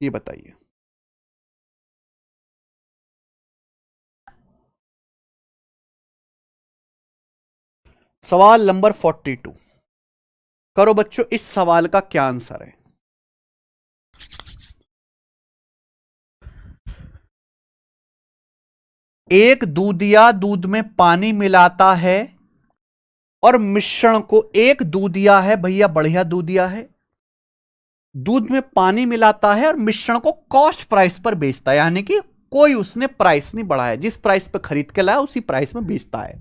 ये बताइए। सवाल नंबर 42 करो बच्चों, इस सवाल का क्या आंसर है? एक दूधिया दूध में पानी मिलाता है और मिश्रण को, एक दूधिया है भैया, बढ़िया दूधिया है, दूध में पानी मिलाता है और मिश्रण को कॉस्ट प्राइस पर बेचता है, यानी कि कोई उसने प्राइस नहीं बढ़ाया, जिस प्राइस पर खरीद के लाया उसी प्राइस में बेचता है,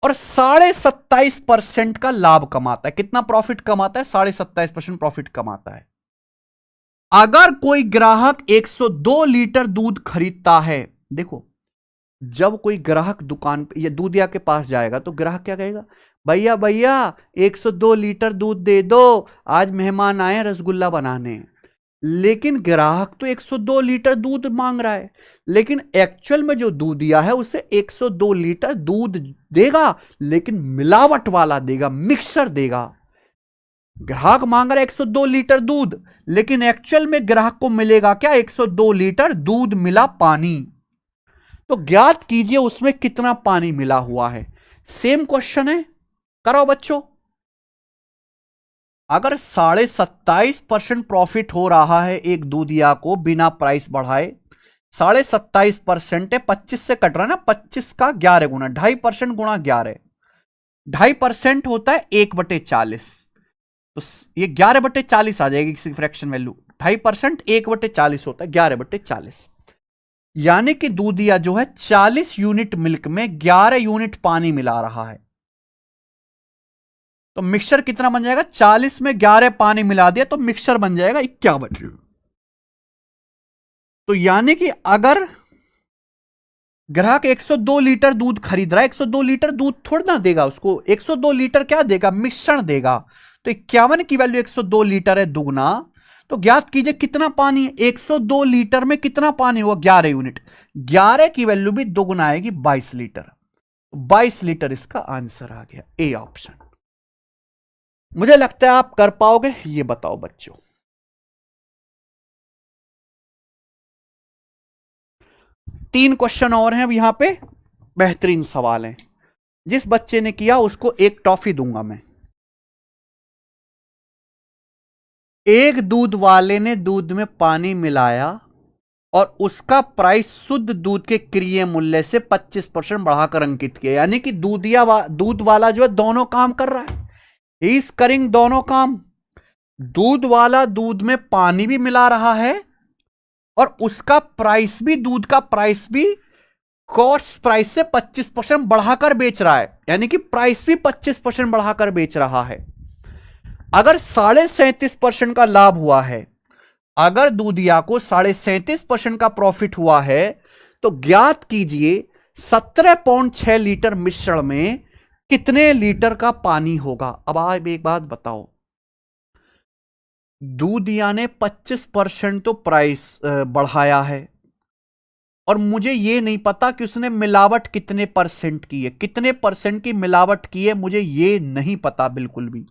और 27.5% का लाभ कमाता है। कितना प्रॉफिट कमाता है? 27.5% प्रॉफिट कमाता है। अगर कोई ग्राहक 102 लीटर दूध खरीदता है, देखो जब कोई ग्राहक दुकान पे या दूधिया के पास जाएगा तो ग्राहक क्या कहेगा? भैया भैया 102 लीटर दूध दे दो, आज मेहमान आए रसगुल्ला बनाने। लेकिन ग्राहक तो 102 लीटर दूध मांग रहा है, लेकिन एक्चुअल में जो दूधिया है उसे 102 लीटर दूध देगा, लेकिन मिलावट वाला देगा, मिक्सर देगा। ग्राहक मांग रहा है 102 लीटर दूध, लेकिन एक्चुअल में ग्राहक को मिलेगा क्या? 102 लीटर दूध मिला पानी। तो ज्ञात कीजिए उसमें कितना पानी मिला हुआ है। सेम क्वेश्चन है, करो बच्चों। अगर 27.5% प्रॉफिट हो रहा है एक दूधिया को बिना प्राइस बढ़ाए, 27.5% है, 25 से कट रहा है ना, 25 का 11 गुना, 2.5% गुणा 11, 2.5% होता है 1/40, तो ये 11/40 आ जाएगी इसकी फ्रैक्शन वैल्यू। 2.5% 1/40 होता है 11/40, यानी कि दूधिया जो है 40 यूनिट मिल्क में 11 यूनिट पानी मिला रहा है। तो मिक्सचर कितना बन जाएगा? 40 में 11 पानी मिला दिया तो मिक्सचर बन जाएगा 51। तो यानी कि अगर ग्राहक 102 लीटर दूध खरीद रहा है, 102 लीटर दूध थोड़ा ना देगा उसको, 102 लीटर क्या देगा? मिश्रण देगा। तो 51 की वैल्यू 102 लीटर है, दुगना। तो ज्ञात कीजिए कितना पानी है? 102 लीटर में कितना पानी होगा? 11 यूनिट, 11 की वैल्यू भी दोगुना आएगी, 22 लीटर। 22 लीटर इसका आंसर आ गया, ए ऑप्शन। मुझे लगता है आप कर पाओगे, ये बताओ बच्चों। तीन क्वेश्चन और हैं अब यहां पे, बेहतरीन सवाल है। जिस बच्चे ने किया उसको एक टॉफी दूंगा मैं। एक दूध वाले ने दूध में पानी मिलाया और उसका प्राइस शुद्ध दूध के क्रय मूल्य से 25% बढ़ाकर अंकित किया, यानी कि दूध वाला जो है दोनों काम कर रहा है, ही इज करिंग दोनों काम। दूध वाला दूध में पानी भी मिला रहा है और उसका प्राइस भी, दूध का प्राइस भी कॉस्ट प्राइस से 25% बढ़ाकर बेच रहा है, यानी कि प्राइस भी 25% बढ़ाकर बेच रहा है। अगर 37.5% का लाभ हुआ है, अगर दूधिया को 37.5% का प्रॉफिट हुआ है, तो ज्ञात कीजिए 17.6 लीटर मिश्रण में कितने लीटर का पानी होगा। अब आप एक बात बताओ, दूधिया ने 25% तो प्राइस बढ़ाया है, और मुझे यह नहीं पता कि उसने मिलावट कितने परसेंट की है, कितने परसेंट की मिलावट की है मुझे यह नहीं पता बिल्कुल भी।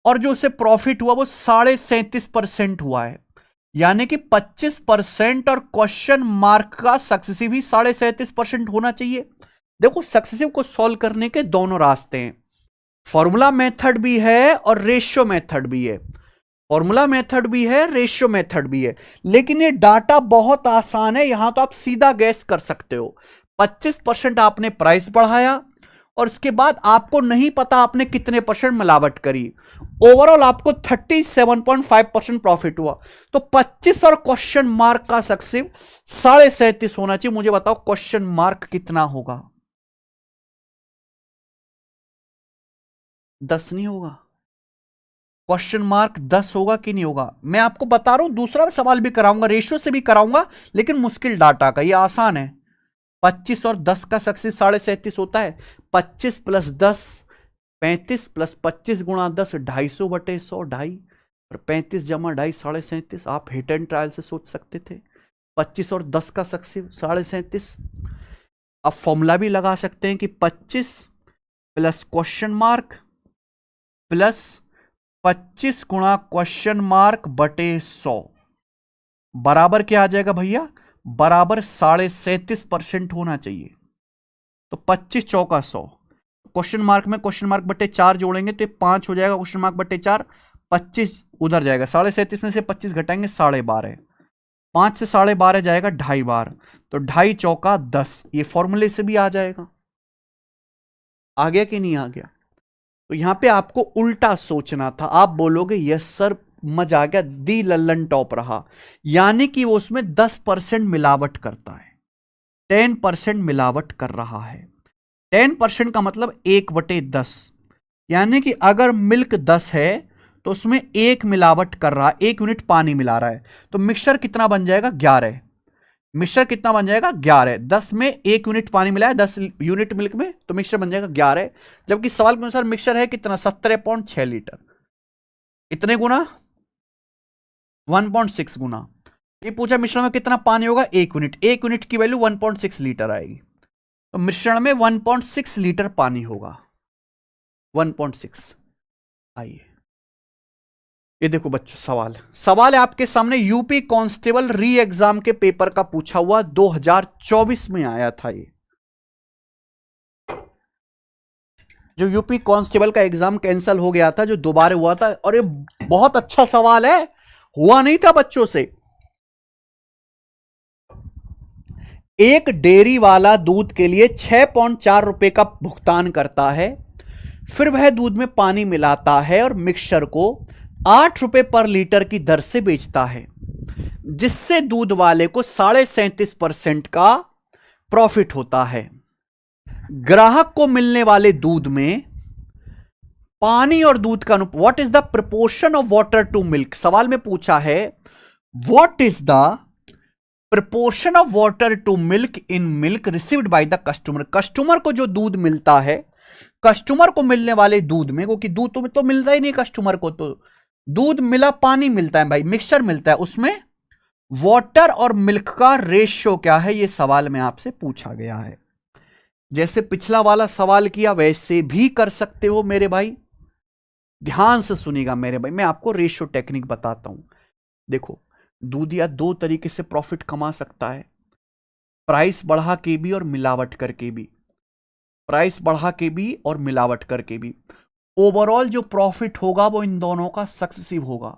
और जो उसे प्रॉफिट हुआ वो 37.5% हुआ है, यानी कि 25% और क्वेश्चन मार्क का सक्सेसिव ही 37.5% होना चाहिए। देखो सक्सेसिव को सॉल्व करने के दोनों रास्ते हैं, फॉर्मूला मेथड भी है और रेशियो मेथड भी है। फॉर्मूला मेथड भी है, रेशियो मेथड भी है, लेकिन ये डाटा बहुत आसान है, यहां तो आप सीधा गैस कर सकते हो। 25% आपने प्राइस बढ़ाया और उसके बाद आपको नहीं पता आपने कितने परसेंट मिलावट करी, ओवरऑल आपको 37.5% प्रॉफिट हुआ। तो 25 और क्वेश्चन मार्क का सक्सेसिव 37.5 होना चाहिए। मुझे बताओ क्वेश्चन मार्क कितना होगा? 10 नहीं होगा? क्वेश्चन मार्क 10 होगा कि नहीं होगा? मैं आपको बता रहा हूं, दूसरा सवाल भी कराऊंगा, रेशियो से भी कराऊंगा, लेकिन मुश्किल डाटा का, यह आसान है। 25 और 10 का सक्सेस 37.5 होता है। 25 + 10 35 + 25 गुणा 10 250/100, 2.5, और 35 जमा 2.5 37.5। आप हिट एंड ट्रायल से सोच सकते थे। 25 और 10 का सक्सेस 37.5। अब फॉर्मूला भी लगा सकते हैं कि 25 + क्वेश्चन मार्क प्लस 25 गुणा क्वेश्चन मार्क बटे 100 बराबर क्या आ जाएगा भैया? बराबर 37.5% होना चाहिए। तो 25 चौका 100, क्वेश्चन मार्क में क्वेश्चन मार्क बटे 4 जोड़ेंगे तो 5 हो जाएगा, क्वेश्चन मार्क बटे 4, 25 उधर जाएगा, 37.5 में से 25 घटाएंगे 12.5, 5 से 12.5 जाएगा 2.5 बार, तो 2.5 चौका 10, ये फॉर्मूले से भी आ जाएगा। आ गया कि नहीं आ गया? तो यहां पे आपको उल्टा सोचना था। आप बोलोगे यस सर मजा आ गया, दी लल्लन टॉप रहा, यानी कि वो उसमें 10% मिलावट करता है, 10% मिलावट कर रहा है। 10% का मतलब 1/10, यानी कि अगर मिल्क 10 है तो उसमें 1 मिलावट कर रहा है, 1 यूनिट पानी मिला रहा है, तो मिक्सचर कितना बन जाएगा? 11। मिक्सचर कितना बन जाएगा? 11। 10 में 1 यूनिट पानी मिला है 10 यूनिट मिल्क में, तो मिक्सचर बन जाएगा 11। जबकि सवाल के अनुसार मिक्सचर है कितना? 17.6 लीटर। इतने गुना 1.6 गुना। ये पूछा मिश्रण में कितना पानी होगा? 1 यूनिट। 1 यूनिट की वैल्यू 1.6 लीटर आएगी, तो मिश्रण में 1.6 लीटर पानी होगा। 1.6। आइए ये देखो बच्चों, सवाल है आपके सामने, यूपी कांस्टेबल री एग्जाम के पेपर का पूछा हुआ, 2024 में आया था ये। जो यूपी कांस्टेबल का एग्जाम कैंसिल हो गया था, जो दोबारा हुआ था, और ये बहुत अच्छा सवाल है, हुआ नहीं था बच्चों से। एक डेयरी वाला दूध के लिए 6.4 रुपए का भुगतान करता है, फिर वह दूध में पानी मिलाता है और मिक्सचर को 8 रुपए पर लीटर की दर से बेचता है, जिससे दूध वाले को 37.5% का प्रॉफिट होता है। ग्राहक को मिलने वाले दूध में पानी और दूध का अनुपात, what is the proportion of water to milk. सवाल में पूछा है what is the proportion of water to milk in milk received by the customer. Customer को जो दूध मिलता है, कस्टमर को मिलने वाले दूध में, क्योंकि दूध तो मिलता ही नहीं कस्टमर को, तो दूध मिला पानी मिलता है भाई, मिक्सचर मिलता है, उसमें वाटर और मिल्क का रेशियो क्या है, यह सवाल में आपसे पूछा गया है। जैसे पिछला वाला सवाल किया वैसे भी कर सकते हो मेरे भाई, ध्यान से सुनिएगा मेरे भाई, मैं आपको रेशियो टेक्निक बताता हूं। देखो, दूधिया 2 तरीके से प्रॉफिट कमा सकता है, प्राइस बढ़ा के भी और मिलावट करके भी। प्राइस बढ़ा के भी और मिलावट करके भी। ओवरऑल जो प्रॉफिट होगा वो इन दोनों का सक्सेसिव होगा।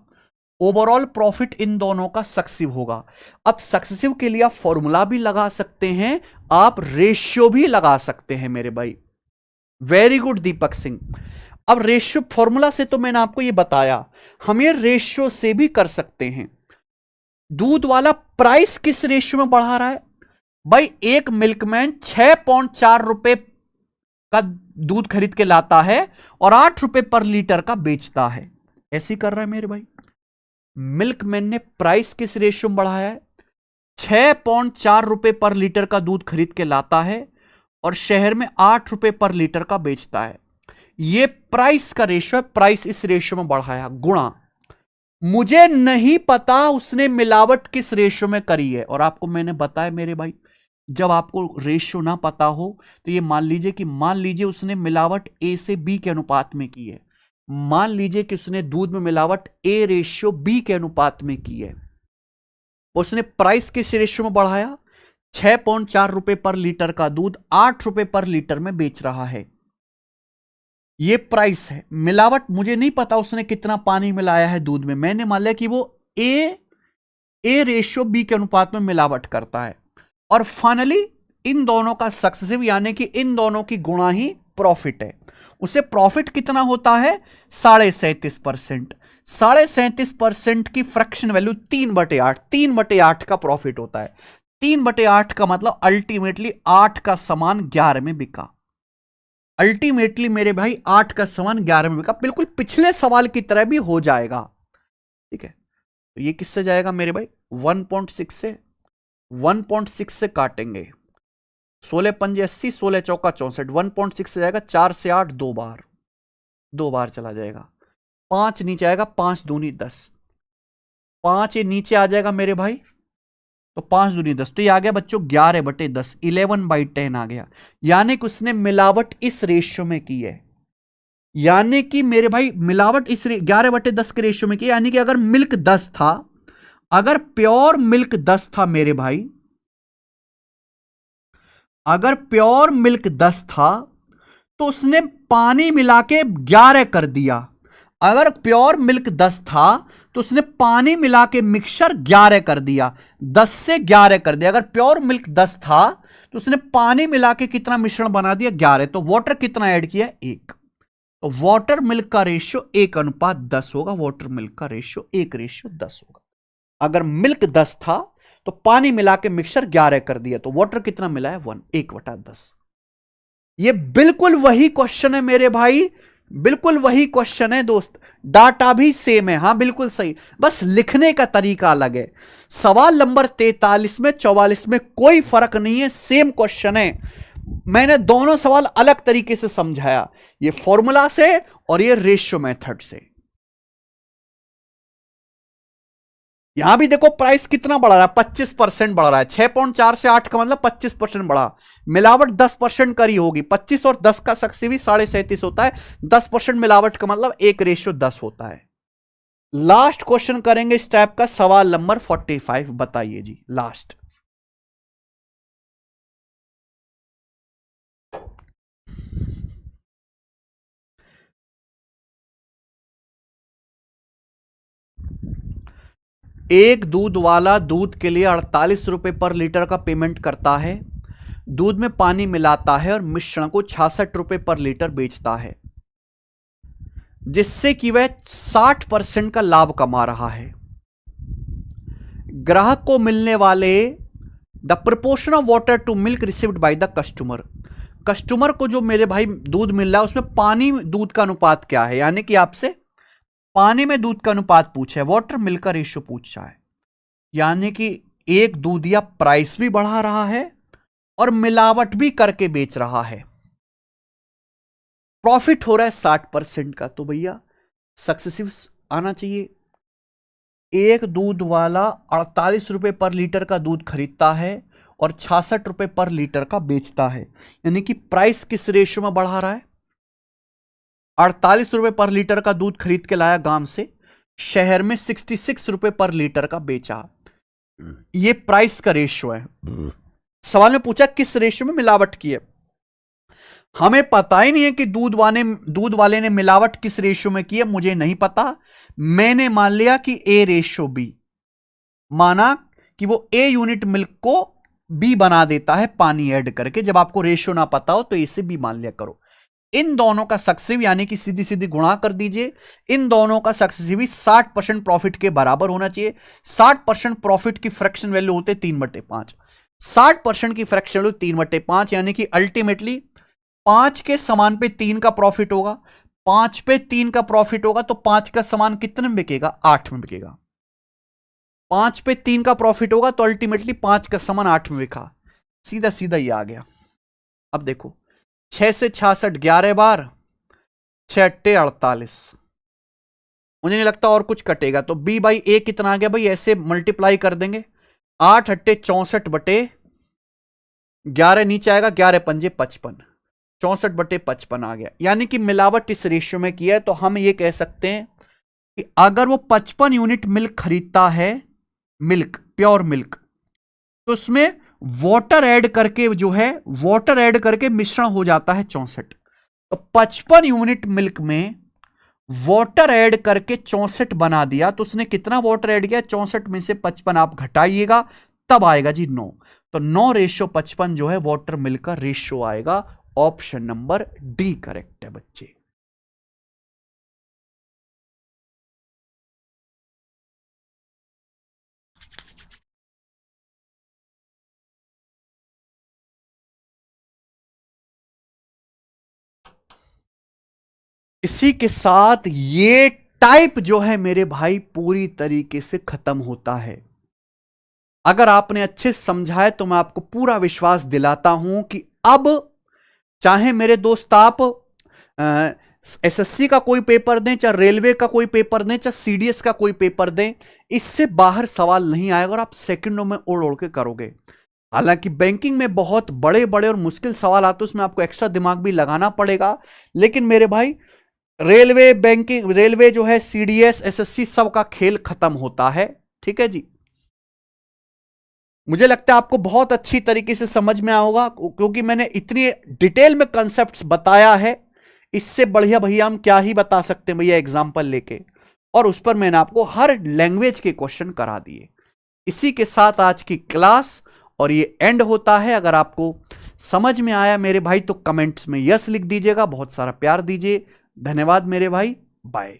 ओवरऑल प्रॉफिट इन दोनों का सक्सेसिव होगा। अब सक्सेसिव के लिए आप फॉर्मूला भी लगा सकते हैं, आप रेशियो भी लगा सकते हैं मेरे भाई। Very good Deepak Singh. अब रेशियो फॉर्मूला से तो मैंने आपको ये बताया, हम ये रेशियो से भी कर सकते हैं। दूध वाला प्राइस किस रेशियो में बढ़ा रहा है भाई? एक मिल्कमैन 6.4 रुपए का दूध खरीद के लाता है और 8 रुपए पर लीटर का बेचता है, ऐसे ही कर रहा है मेरे भाई। मिल्कमैन ने प्राइस किस रेशियो में बढ़ाया है? 6.4 रुपए पर लीटर का दूध खरीद के लाता है और शहर में 8 रुपए पर लीटर का बेचता है। यह प्राइस का रेशियो है, प्राइस इस रेशियो में बढ़ाया गुणा, मुझे नहीं पता उसने मिलावट किस रेशियो में करी है, और आपको मैंने बताया मेरे भाई, जब आपको रेशियो ना पता हो तो ये मान लीजिए उसने मिलावट ए से बी के अनुपात में की है। मान लीजिए कि उसने दूध में मिलावट ए रेशियो बी के अनुपात में की है, उसने प्राइस किस रेशियो में बढ़ाया? 6.4 रुपए पर लीटर का दूध 8 रुपए पर लीटर में बेच रहा है, ये प्राइस है। मिलावट मुझे नहीं पता उसने कितना पानी मिलाया है दूध में, मैंने मान लिया कि वो ए रेशियो बी के अनुपात में मिलावट करता है। और फाइनली इन दोनों का सक्सेसिव, यानी कि इन दोनों की गुणा ही प्रॉफिट है। उसे प्रॉफिट कितना होता है? 37.5%। 37.5% की फ्रैक्शन वैल्यू 3/8, 3/8 का प्रॉफिट होता है। 3/8 का मतलब अल्टीमेटली 8 का सामान 11 में बिका। अल्टीमेटली मेरे भाई 8 का सामान 11 में बिका, बिल्कुल पिछले सवाल की तरह भी हो जाएगा। ठीक है, तो ये किससे जाएगा मेरे भाई? 1.6 से, 1.6 से काटेंगे, 16 पंजे 80, 16 चौका 64, 1.6 से जाएगा 4 से 8, 2 बार चला जाएगा, 5 नीचे आएगा, 5 दूनी 10, 5 ये नीचे आ जाएगा मेरे भाई, तो 5 दूनी 10, तो ये आ गया बच्चों 11/10, 11/10 आ गया। यानी कि उसने मिलावट इस रेशियो में की है, यानी कि मेरे भाई मिलावट इस 11/10 के रेशियो में की, यानी कि अगर मिल्क 10 था, अगर प्योर मिल्क 10 था मेरे भाई, अगर प्योर मिल्क 10 था तो उसने पानी मिला के 11 कर दिया। अगर प्योर मिल्क 10 था तो उसने पानी मिला के मिक्सचर 11 कर दिया, 10 से 11 कर दिया। अगर प्योर मिल्क 10 था तो उसने पानी मिला के कितना मिश्रण बना दिया, 11। तो वाटर कितना ऐड किया, 1। तो वाटर मिल्क का रेशियो 1:10 होगा, वाटर मिल्क का रेशियो 1:10 होगा। अगर मिल्क 10 था तो पानी मिला के मिक्सचर 11 कर दिया, तो वाटर कितना मिला है, 1, 1/10। ये बिल्कुल वही क्वेश्चन है मेरे भाई, बिल्कुल वही क्वेश्चन है दोस्त, डाटा भी सेम है। हां बिल्कुल सही, बस लिखने का तरीका अलग है। सवाल नंबर 43 में 44 में कोई फर्क नहीं है, सेम क्वेश्चन है। मैंने दोनों सवाल अलग तरीके से समझाया, ये फॉर्मूला से और ये रेशियो मेथड से। यहां भी देखो प्राइस कितना बढ़ रहा है, 25% बढ़ रहा है। 6.4 से 8 का मतलब 25% बढ़ा। मिलावट 10% करी होगी, 25 और 10 का सक्सेसिव 37.5 होता है। 10% मिलावट का मतलब 1:10 होता है। लास्ट क्वेश्चन करेंगे इस टाइप का, सवाल नंबर 45 बताइए जी, लास्ट। एक दूध वाला दूध के लिए 48 रुपए पर लीटर का पेमेंट करता है, दूध में पानी मिलाता है और मिश्रण को 66 रुपए पर लीटर बेचता है, जिससे कि वह 60% का लाभ कमा रहा है। ग्राहक को मिलने वाले the proportion of water to milk received by the customer, customer को जो मेरे भाई दूध मिल रहा है उसमें पानी दूध का अनुपात क्या है, यानी कि आपसे पानी में दूध का अनुपात पूछा है, वाटर मिल्क का रेशियो पूछा है। यानी कि एक दूधिया प्राइस भी बढ़ा रहा है और मिलावट भी करके बेच रहा है, प्रॉफिट हो रहा है 60% का। तो भैया सक्सेसिव आना चाहिए। एक दूध वाला 48 रुपए पर लीटर का दूध खरीदता है और 66 रुपए पर लीटर का बेचता है, यानी कि प्राइस किस रेशियो में बढ़ा रहा है, 48 रुपए पर लीटर का दूध खरीद के लाया गांव से, शहर में 66 रुपए पर लीटर का बेचा। ये प्राइस का रेशियो है। सवाल में पूछा किस रेशियो में मिलावट की है, हमें पता ही नहीं है कि दूध वाले ने मिलावट किस रेशियो में की है, मुझे नहीं पता। मैंने मान लिया कि A:B, माना कि वो A यूनिट मिल्क को B बना देता है पानी ऐड करके। जब आपको रेशियो ना पता हो तो A से B मान लिया करो। इन दोनों का सक्सेसिव यानी कि सीधी सीधी गुणा कर दीजिए, इन दोनों का सक्सेसिव 60% प्रॉफिट के बराबर होना चाहिए। 60% प्रॉफिट की फ्रैक्शन वैल्यू होते 3/5। 60% की फ्रैक्शन वैल्यू 3/5, यानी कि अल्टीमेटली 5 के समान पे 3 का प्रॉफिट होगा। 5 पे 3 का प्रॉफिट होगा तो 5 का समान कितने में बिकेगा, 8 में बिकेगा। 5 पे 3 का प्रॉफिट होगा तो अल्टीमेटली 5 का समान 8 में बिका। सीधा सीधा ये आ गया। अब देखो 6 से 66 11 बार, 6×8 = 48। मुझे नहीं लगता और कुछ कटेगा, तो B बाई A कितना आ गया भाई, ऐसे मल्टीप्लाई कर देंगे। 8×8 = 64/11 नीचे आएगा, 11×5 = 55, 64/55 आ गया। यानी कि मिलावट इस रेशियो में किया है। तो हम ये कह सकते हैं कि अगर वो 55 यूनिट मिल्क खरीदता है, मिल्क प्योर मिल्क, तो उसमें वाटर ऐड करके जो है, वाटर ऐड करके मिश्रण हो जाता है 64। तो 55 यूनिट मिल्क में वाटर ऐड करके 64 बना दिया, तो उसने कितना वाटर ऐड किया, 64 में से 55 आप घटाइएगा तब आएगा जी 9। तो 9:55 जो है वाटर मिल्क का रेशियो आएगा। ऑप्शन नंबर डी करेक्ट है बच्चे। इसी के साथ ये टाइप जो है मेरे भाई पूरी तरीके से खत्म होता है। अगर आपने अच्छे से समझा है तो मैं आपको पूरा विश्वास दिलाता हूं कि अब चाहे मेरे दोस्त आप एसएससी का कोई पेपर दें, चाहे रेलवे का कोई पेपर दें, चाहे सीडीएस का कोई पेपर दें, इससे बाहर सवाल नहीं आएगा और आप सेकंडों में उड़ उड़ के करोगे। हालांकि बैंकिंग में बहुत बड़े बड़े और मुश्किल सवाल आते हैं, उसमें आपको एक्स्ट्रा दिमाग भी लगाना पड़ेगा। लेकिन मेरे भाई रेलवे, बैंकिंग, रेलवे जो है, सीडीएस, एसएससी, सब का खेल खत्म होता है। ठीक है जी। मुझे लगता है आपको बहुत अच्छी तरीके से समझ में आया होगा, क्योंकि मैंने इतनी डिटेल में कॉन्सेप्ट्स बताया है। इससे बढ़िया भैया हम क्या ही बता सकते हैं भैया एग्जाम्पल लेके। और उस पर मैंने आपको हर लैंग्वेज के क्वेश्चन करा दिए। इसी के साथ आज की क्लास और ये एंड होता है। अगर आपको समझ में आया मेरे भाई तो कमेंट्स में यस लिख दीजिएगा, बहुत सारा प्यार दीजिए। धन्यवाद मेरे भाई, बाय।